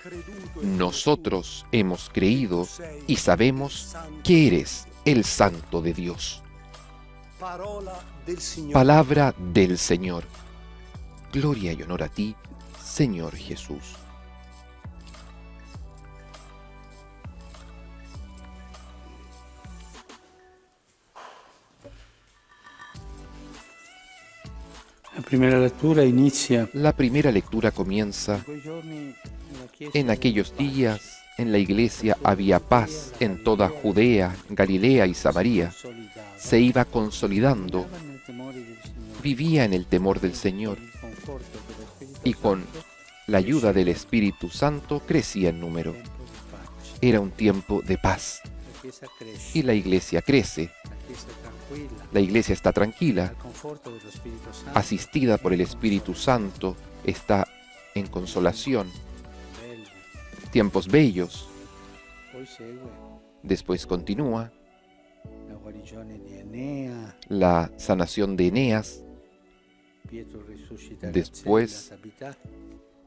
Nosotros hemos creído y sabemos que eres el Santo de Dios». Palabra del Señor. Gloria y honor a ti, Señor Jesús. La primera lectura comienza en aquellos días En la iglesia había paz en toda Judea, Galilea y Samaria. Se iba consolidando, vivía en el temor del Señor y con la ayuda del Espíritu Santo crecía en número. Era un tiempo de paz y la iglesia crece. La iglesia está tranquila, asistida por el Espíritu Santo, está en consolación. Tiempos bellos. Después continúa la sanación de Eneas. Después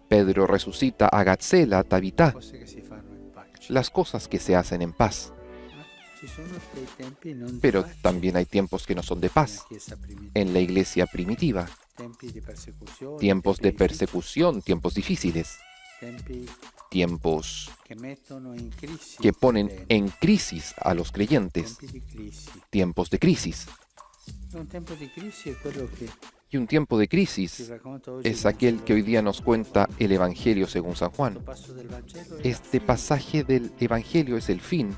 Pedro resucita a Gazela, Tabitá, las cosas que se hacen en paz. Pero también hay tiempos que no son de paz en la iglesia primitiva. Tiempos de persecución, tiempos difíciles, tiempos que ponen en crisis a los creyentes, tiempos de crisis. Y un tiempo de crisis es aquel que hoy día nos cuenta el Evangelio según San Juan. Este pasaje del Evangelio es el fin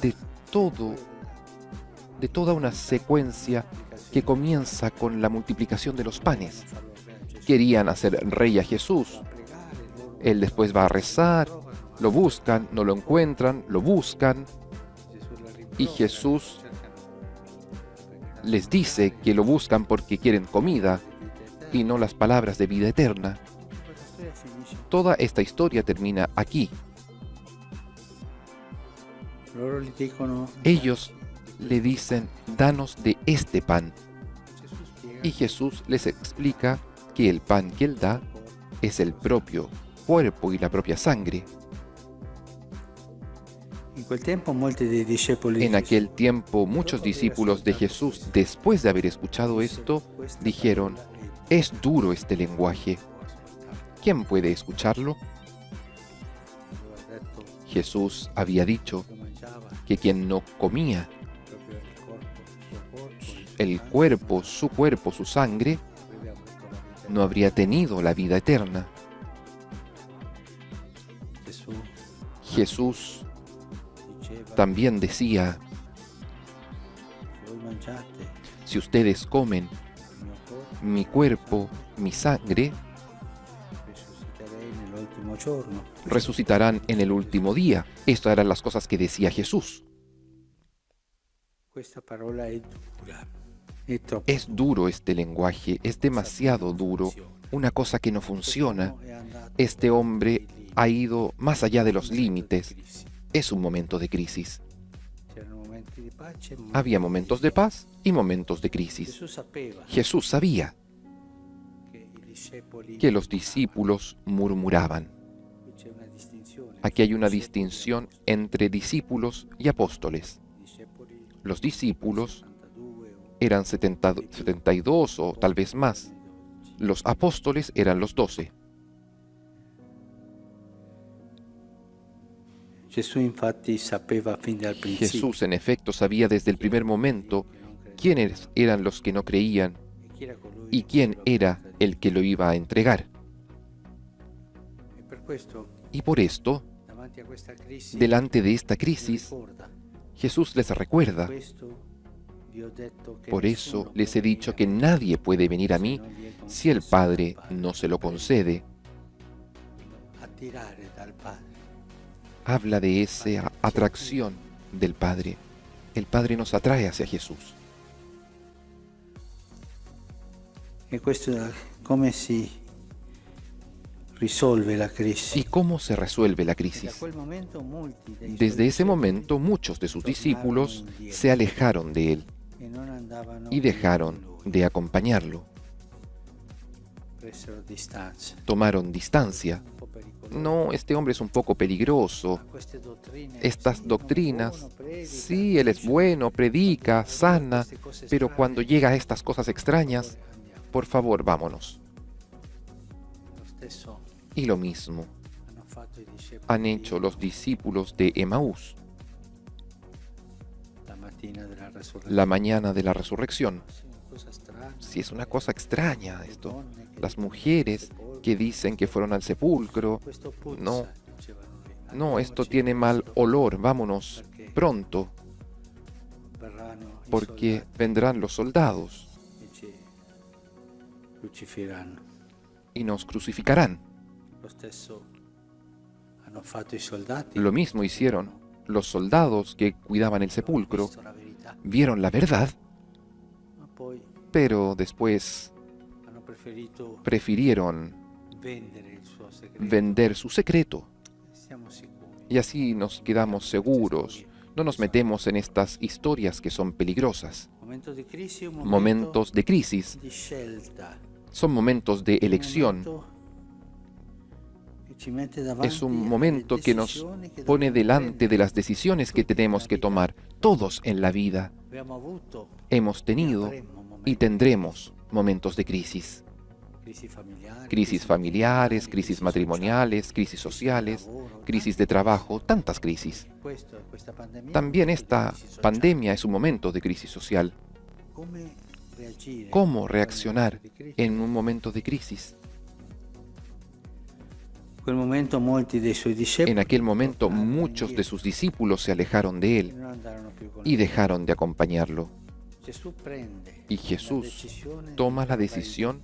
de toda una secuencia que comienza con la multiplicación de los panes. Querían hacer rey a Jesús. Él después va a rezar, lo buscan, no lo encuentran, lo buscan, y Jesús les dice que lo buscan porque quieren comida y no las palabras de vida eterna. Toda esta historia termina aquí. Ellos le dicen, danos de este pan. Y Jesús les explica que el pan que Él da es el propio cuerpo y la propia sangre. En aquel tiempo, muchos discípulos de Jesús, después de haber escuchado esto, dijeron, es duro este lenguaje. ¿Quién puede escucharlo? Jesús había dicho que quien no comía el cuerpo, su sangre, no habría tenido la vida eterna. Jesús también decía, si ustedes comen mi cuerpo, mi sangre, resucitarán en el último día. Estas eran las cosas que decía Jesús. Es duro este lenguaje, es demasiado duro, una cosa que no funciona. Este hombre ha ido más allá de los límites. Es un momento de crisis. Había momentos de paz y momentos de crisis. Jesús sabía que los discípulos murmuraban. Aquí hay una distinción entre discípulos y apóstoles. Los discípulos eran 72 o tal vez más. Los apóstoles eran los 12. Jesús, en efecto, sabía desde el primer momento quiénes eran los que no creían y quién era el que lo iba a entregar. Y por esto, delante de esta crisis, Jesús les recuerda, por eso les he dicho que nadie puede venir a mí si el Padre no se lo concede. Habla de esa atracción del Padre. El Padre nos atrae hacia Jesús. ¿Y cómo se resuelve la crisis? ¿Y cómo se resuelve la crisis? Desde ese momento, muchos de sus discípulos se alejaron de él y dejaron de acompañarlo. Tomaron distancia. No, este hombre es un poco peligroso. Estas doctrinas, sí, él es bueno, predica, sana, pero cuando llega a estas cosas extrañas, por favor, vámonos. Y lo mismo han hecho los discípulos de Emaús la mañana de la resurrección. Sí, es una cosa extraña esto. Las mujeres que dicen que fueron al sepulcro, no. no, esto tiene mal olor, vámonos pronto, verranno i porque soldati vendrán los soldados e ci crucifiranno. y nos crucificarán. Lo stesso hanno fatto i soldati. Lo mismo hicieron los soldados que cuidaban el sepulcro, Visto la verità, vieron la verdad, ma poi pero después hanno preferito prefirieron vendere il suo segreto. vender su secreto. Siamo sicuri. Y así nos quedamos seguros. No nos metemos en estas historias que son peligrosas. Momento di crisi, un momento Momentos de crisis di scelta. son momentos de elección. Un momento che ci mette davanti Es un alle momento que nos decisioni che pone dobbiamo delante de prendere. las decisiones que tenemos que tomar. Todos en la vida Abbiamo avuto hemos tenido y tendremos momentos de crisis. Crisis familiares, crisis matrimoniales, crisis sociales, crisis de trabajo, tantas crisis. También esta pandemia es un momento de crisis social. ¿Cómo reaccionar en un momento de crisis? En aquel momento muchos de sus discípulos se alejaron de él y dejaron de acompañarlo. Y Jesús toma la decisión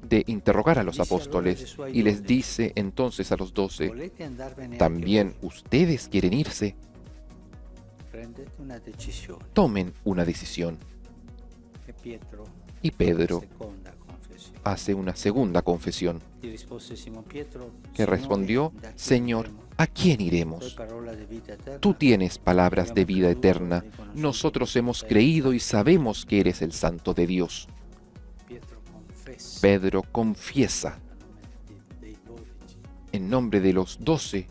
de interrogar a los apóstoles y les dice entonces a los 12, ¿también ustedes quieren irse? Tomen una decisión. Y Pedro hace una segunda confesión, que respondió, Señor, ¿a quién iremos? Tú tienes palabras de vida eterna. Nosotros hemos creído y sabemos que eres el Santo de Dios. Pedro confiesa en nombre de los 12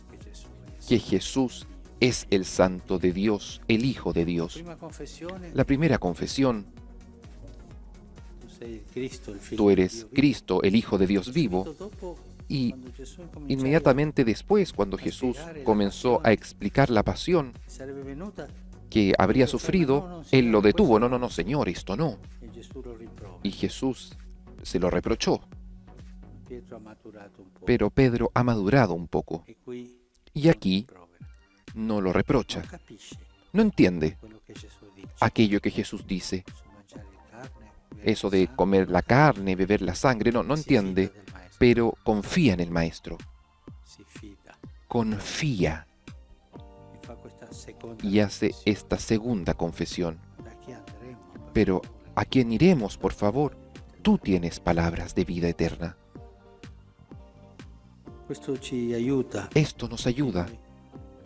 que Jesús es el Santo de Dios, el Hijo de Dios. La primera confesión, tú eres Cristo, el Hijo de Dios vivo. Y inmediatamente después, cuando Jesús comenzó a explicar la pasión que habría sufrido, Él lo detuvo. No, no, no, Señor, esto no. Y Jesús se lo reprochó. Pero Pedro ha madurado un poco. Y aquí no lo reprocha. No entiende aquello que Jesús dice. Eso de comer la carne, beber la sangre, no entiende. Pero confía en el Maestro. Confía. Y hace esta segunda confesión. Pero, ¿a quién iremos, por favor? Tú tienes palabras de vida eterna. Esto nos ayuda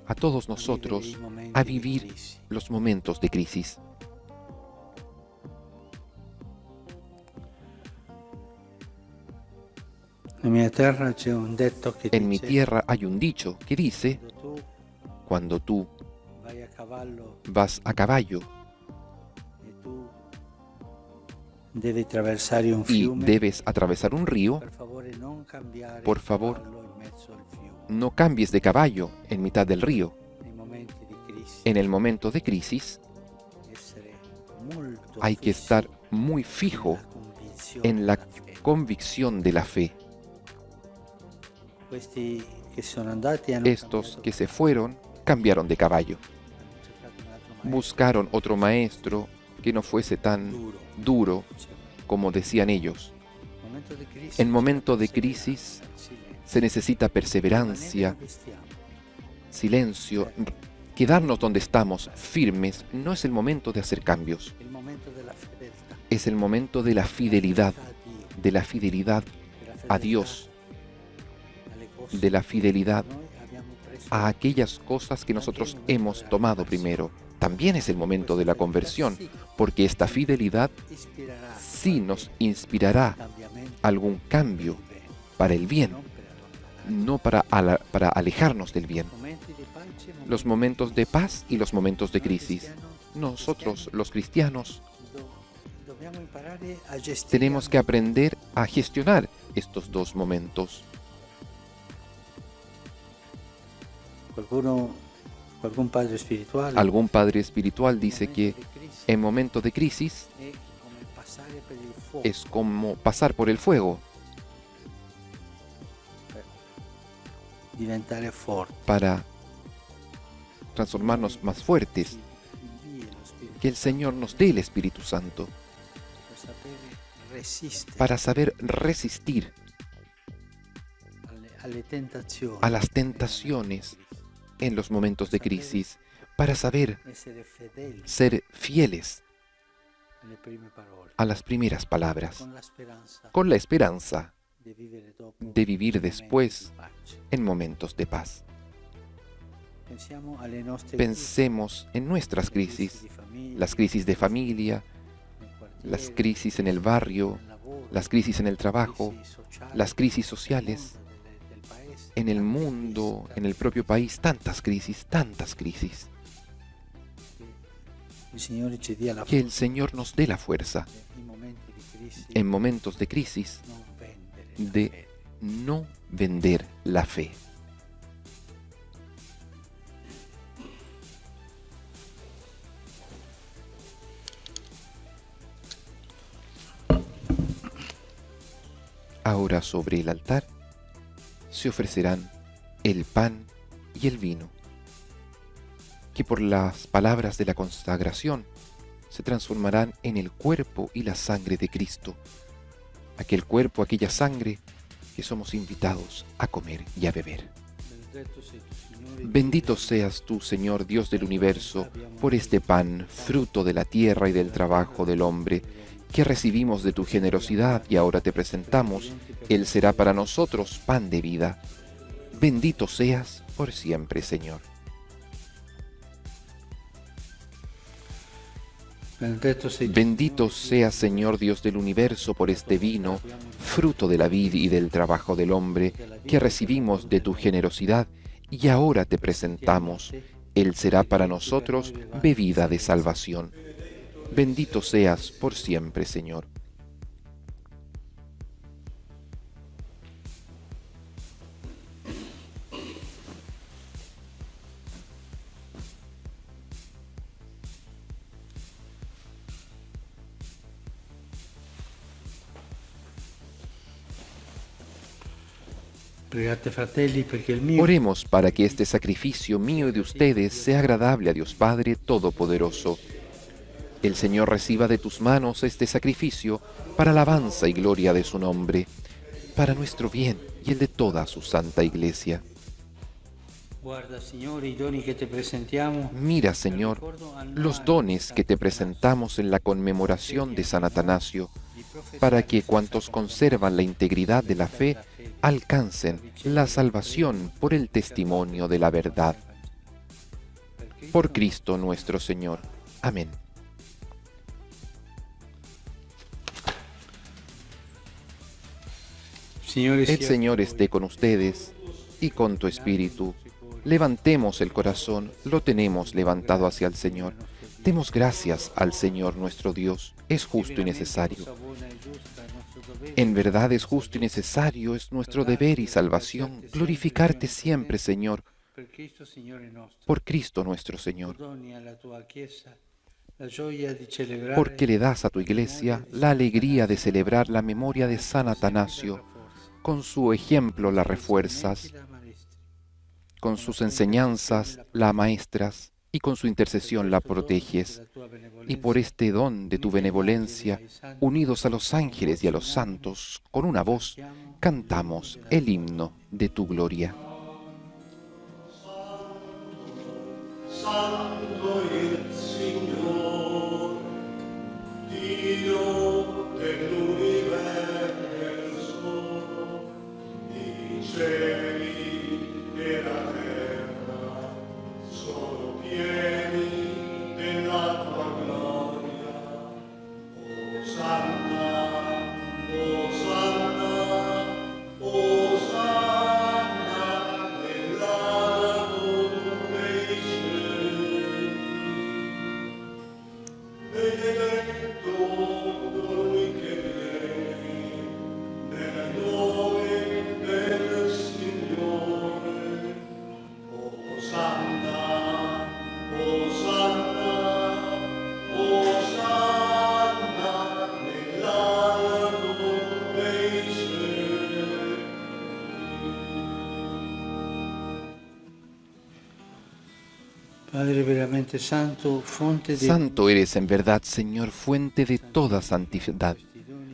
a todos nosotros a vivir los momentos de crisis. En mi tierra hay un dicho que dice, cuando tú vas a caballo y debes atravesar un río, por favor, no cambies de caballo en mitad del río. En el momento de crisis hay que estar muy fijo en la convicción de la fe. Estos que se fueron cambiaron de caballo. Buscaron otro maestro que no fuese tan duro como decían ellos. En momento de crisis se necesita perseverancia, silencio. Quedarnos donde estamos, firmes, no es el momento de hacer cambios. Es el momento de la fidelidad a Dios, de la fidelidad a aquellas cosas que nosotros hemos tomado primero. También es el momento de la conversión, porque esta fidelidad sí nos inspirará algún cambio para el bien, no para alejarnos del bien. Los momentos de paz y los momentos de crisis. Nosotros, los cristianos, tenemos que aprender a gestionar estos dos momentos. Algún padre espiritual dice que en momento de crisis es como pasar por el fuego. diventare forti. para transformarnos más fuertes, Invii lo Spirito que el Señor nos dé el Espíritu Santo per sapere resistere para saber resistir alle tentazioni, a las tentaciones en los momentos de crisis, para saber essere fedeli ser fieles alle prime parole, a las primeras palabras, con la speranza con la esperanza di vivere dopo de vivir momenti después di pace. en momentos de paz. Pensiamo alle nostre Pensemos en nuestras crisis, crisi di famiglia, las crisis de familia, nel quartiere, las crisis en el barrio, nel lavoro, las crisis en el trabajo, crisi sociali, las crisis sociales, del paese, en el tante mundo, crisi, en el propio país, tantas crisis, tantas crisis. il Signore ci dia la Que el forza Señor nos dé la fuerza in momenti di crisi en momentos de crisis non vendere la de fede. no vender la fe. Ahora sobre el altar se ofrecerán el pan y el vino, que por las palabras de la consagración se transformarán en el cuerpo y la sangre de Cristo, aquel cuerpo, aquella sangre que somos invitados a comer y a beber. Benedetto sei tu, Signore, Bendito seas tú, Señor Dios del universo, por este pan, fruto de la tierra y del trabajo del hombre, que recibimos de tu generosidad y ahora te presentamos. Él será para nosotros pan de vida. Bendito seas por siempre, Señor. benedetto sei tu, Bendito seas, Señor Dios del universo, por este vino, fruto de la vid y del trabajo del hombre, que recibimos de tu generosidad y ahora te presentamos. Él será para nosotros bebida de salvación. Bendito seas por siempre, Señor. Pregate fratelli perché il mio Oremos para que este sacrificio mío y de ustedes sea agradable a Dios Padre Todopoderoso. El Señor reciba de tus manos este sacrificio para alabanza y gloria de su nombre, para nuestro bien y el de toda su santa Iglesia. guarda, Signore, i doni che te presentiamo Mira, Señor, los dones que te presentamos en la conmemoración de San Atanasio, para que cuantos conservan la integridad de la fe alcancen la salvación por el testimonio de la verdad. Por Cristo nuestro Señor. Amén. Signore El sia Señor esté con ustedes y con tu espíritu. Levantemos el corazón, lo tenemos levantado hacia el Señor. Demos gracias al Señor nuestro Dios, es justo y necesario. En verdad es justo y necesario, es nuestro deber y salvación glorificarte siempre, Señor, per Cristo Signore nostro. por Cristo nuestro Señor, Doni alla tua Chiesa la gioia di celebrare porque le das a tu Iglesia la alegría de celebrar la memoria de San Atanasio. Con su ejemplo la refuerzas, con sus enseñanzas la maestras y con su intercesión la proteges. Y por este don de tu benevolencia, unidos a los ángeles y a los santos, con una voz, cantamos el himno de tu gloria. Santo il Signore, Dio dell'universo, i cieli e la terra sono pieni della tua gloria. Osanna, Osanna, Osanna nell'alto dei cieli. Padre veramente santo, fonte de... Santo eres en verdad, Señor, fuente de toda santidad.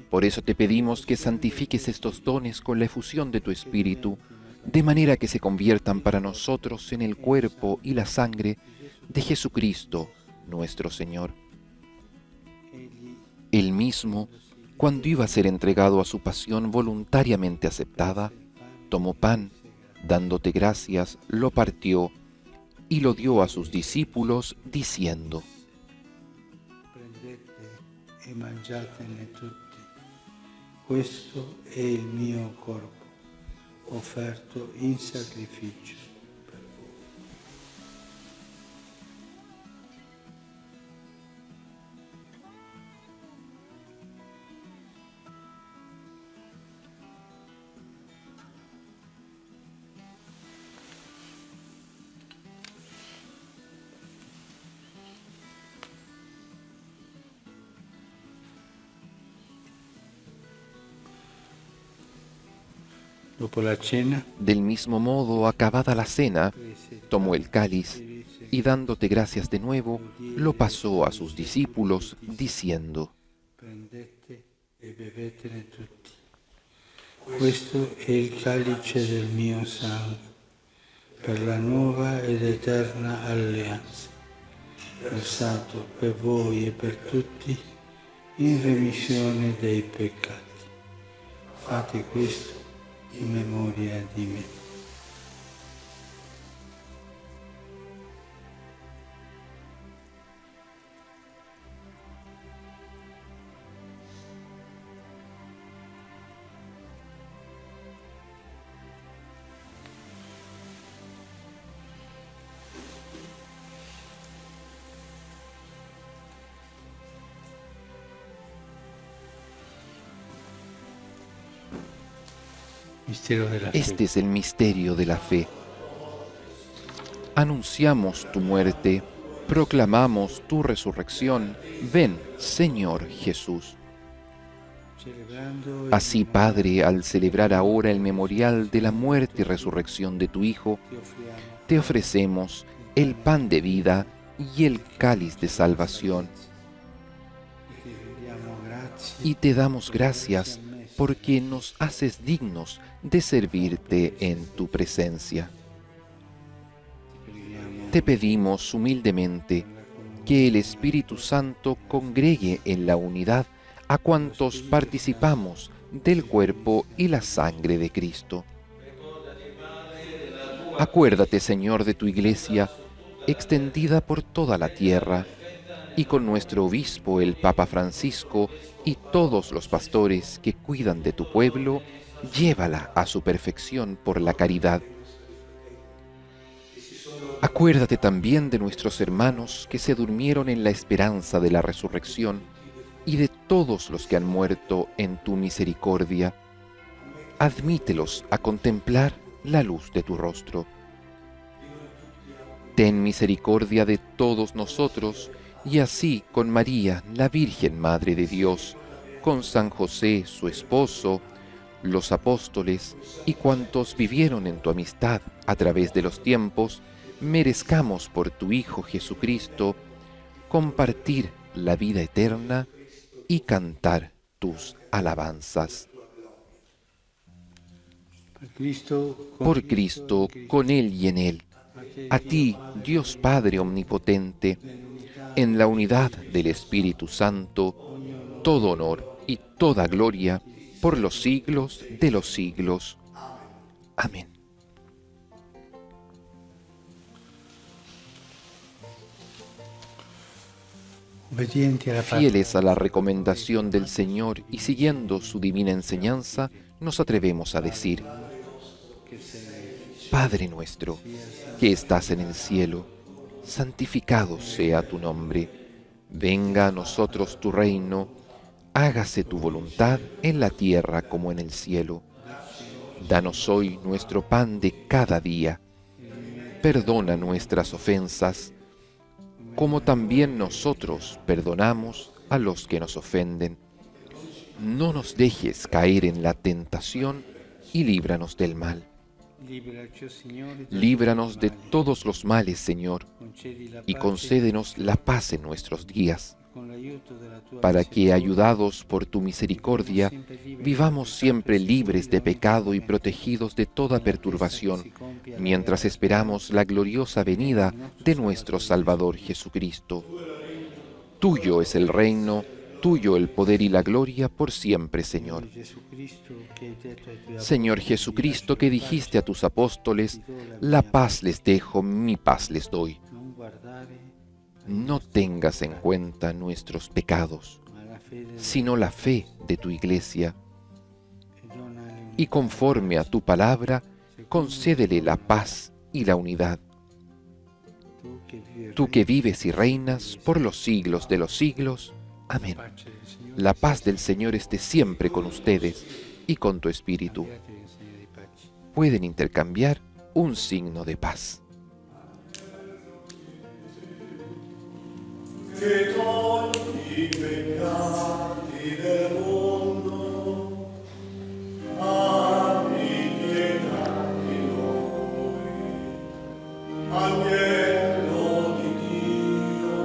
Por eso te pedimos que santifiques estos dones con la efusión de tu Espíritu, de manera que se conviertan para nosotros en el cuerpo y la sangre de Jesucristo, nuestro Señor. Él mismo, cuando iba a ser entregado a su pasión voluntariamente aceptada, tomó pan, dándote gracias, lo partió y lo dio a sus discípulos, diciendo: Prendete e mangiatene tutti. Questo è il mio corpo, offerto in sacrificio per voi. Dopo la cena, Del mismo modo, acabada la cena, tomó el cáliz y dándote gracias de nuevo, lo pasó a sus discípulos, diciendo: prendete e bevetene tutti. Questo è il calice del mio sangue, per la nuova ed eterna alleanza, versato per voi e per tutti in remissione dei peccati. Fate questo in memoria di me. Mistero della Este fede. es el misterio de la fe. Anunciamos tu muerte, proclamamos tu resurrección. Ven, Señor Jesús. Celebrando Así, Padre, al celebrar ahora el memorial de la muerte y resurrección de tu Hijo, ti offriamo te ofrecemos el pan de vida y el cáliz de salvación, e ti rendiamo grazie y te damos gracias porque nos haces dignos de servirte en tu presencia. Te pedimos humildemente que el Espíritu Santo congregue en la unidad a cuantos participamos del cuerpo y la sangre de Cristo. Acuérdate, Señor, de tu Iglesia, extendida por toda la tierra, y con nuestro obispo, el Papa Francisco, y todos los pastores que cuidan de tu pueblo, llévala a su perfección por la caridad. Acuérdate también de nuestros hermanos que se durmieron en la esperanza de la resurrección, y de todos los que han muerto en tu misericordia. Admítelos a contemplar la luz de tu rostro. Ten misericordia de todos nosotros, y así con María, la Virgen Madre de Dios, con San José, su esposo, los apóstoles y cuantos vivieron en tu amistad a través de los tiempos, merezcamos por tu Hijo Jesucristo compartir la vida eterna y cantar tus alabanzas. Por Cristo, con Él y en Él, a ti, Dios Padre Omnipotente, en la unidad del Espíritu Santo, todo honor y toda gloria por los siglos de los siglos. Amén. Fieles a la recomendación del Señor y siguiendo su divina enseñanza, nos atrevemos a decir: Padre nuestro, que estás en el cielo, santificado sea tu nombre. Venga a nosotros tu reino, hágase tu voluntad en la tierra como en el cielo. Danos hoy nuestro pan de cada día. Perdona nuestras ofensas, como también nosotros perdonamos a los que nos ofenden. No nos dejes caer en la tentación y líbranos del mal. Líbranos de todos los males, Señor, y concédenos la paz en nuestros días, para que, ayudados por tu misericordia, vivamos siempre libres de pecado y protegidos de toda perturbación, mientras esperamos la gloriosa venida de nuestro Salvador Jesucristo. Tuyo es el reino, tuyo el poder y la gloria por siempre, Señor. Señor Jesucristo, que dijiste a tus apóstoles, la paz les dejo, mi paz les doy. No tengas en cuenta nuestros pecados, sino la fe de tu Iglesia. Y conforme a tu palabra, concédele la paz y la unidad. Tú que vives y reinas por los siglos de los siglos. Amén. La paz del Señor esté siempre con ustedes y con tu espíritu. Pueden intercambiar un signo de paz. Che togli i peccati del mondo, abbi pietà di noi. Agnello di Dio,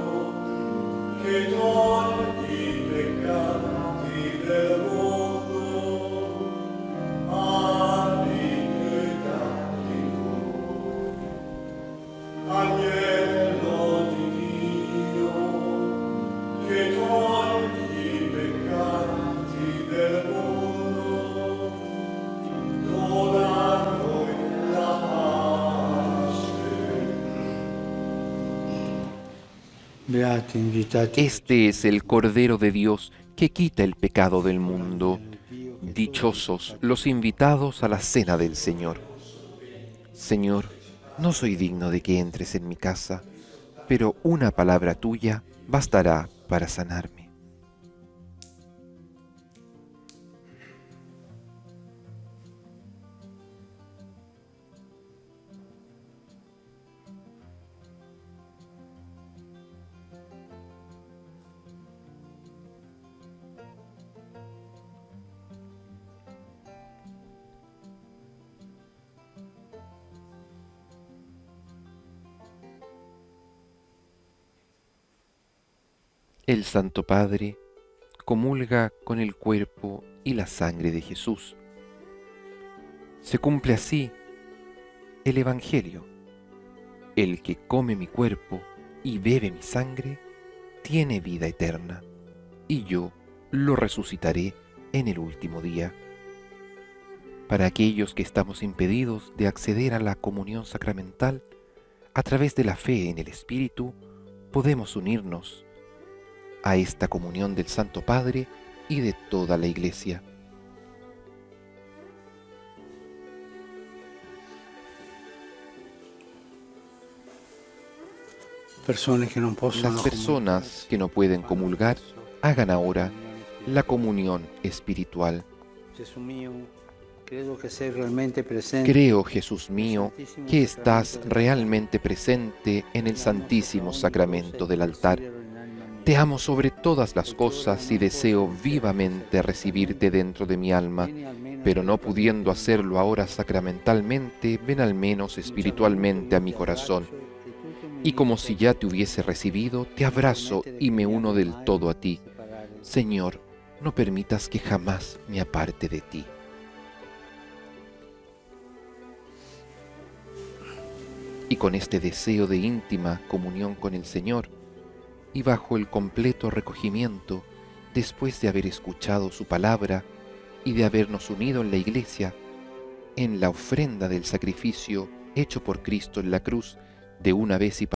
che togli i peccati del mondo, abbi pietà di noi. Agnello di Dio, che togli i peccati del mondo, dona a noi la pace. Este es el Cordero de Dios que quita el pecado del mundo. Dichosos los invitados a la cena del Señor. Señor, no soy digno de que entres en mi casa, pero una palabra tuya bastará para sanarme. El Santo Padre comulga con el cuerpo y la sangre de Jesús. Se cumple así el Evangelio. El que come mi cuerpo y bebe mi sangre tiene vida eterna, y yo lo resucitaré en el último día. Para aquellos que estamos impedidos de acceder a la comunión sacramental, a través de la fe en el Espíritu, podemos unirnos a esta comunión del Santo Padre y de toda la Iglesia. Las personas que no pueden comulgar, hagan ahora la comunión espiritual. Creo, Jesús mío, que estás realmente presente en el Santísimo Sacramento del altar. Te amo sobre todas las cosas y deseo vivamente recibirte dentro de mi alma, pero no pudiendo hacerlo ahora sacramentalmente, ven al menos espiritualmente a mi corazón. Y como si ya te hubiese recibido, te abrazo y me uno del todo a ti. Señor, no permitas que jamás me aparte de ti. Y con este deseo de íntima comunión con el Señor, y bajo el completo recogimiento, después de haber escuchado su palabra y de habernos unido en la Iglesia, en la ofrenda del sacrificio hecho por Cristo en la cruz de una vez y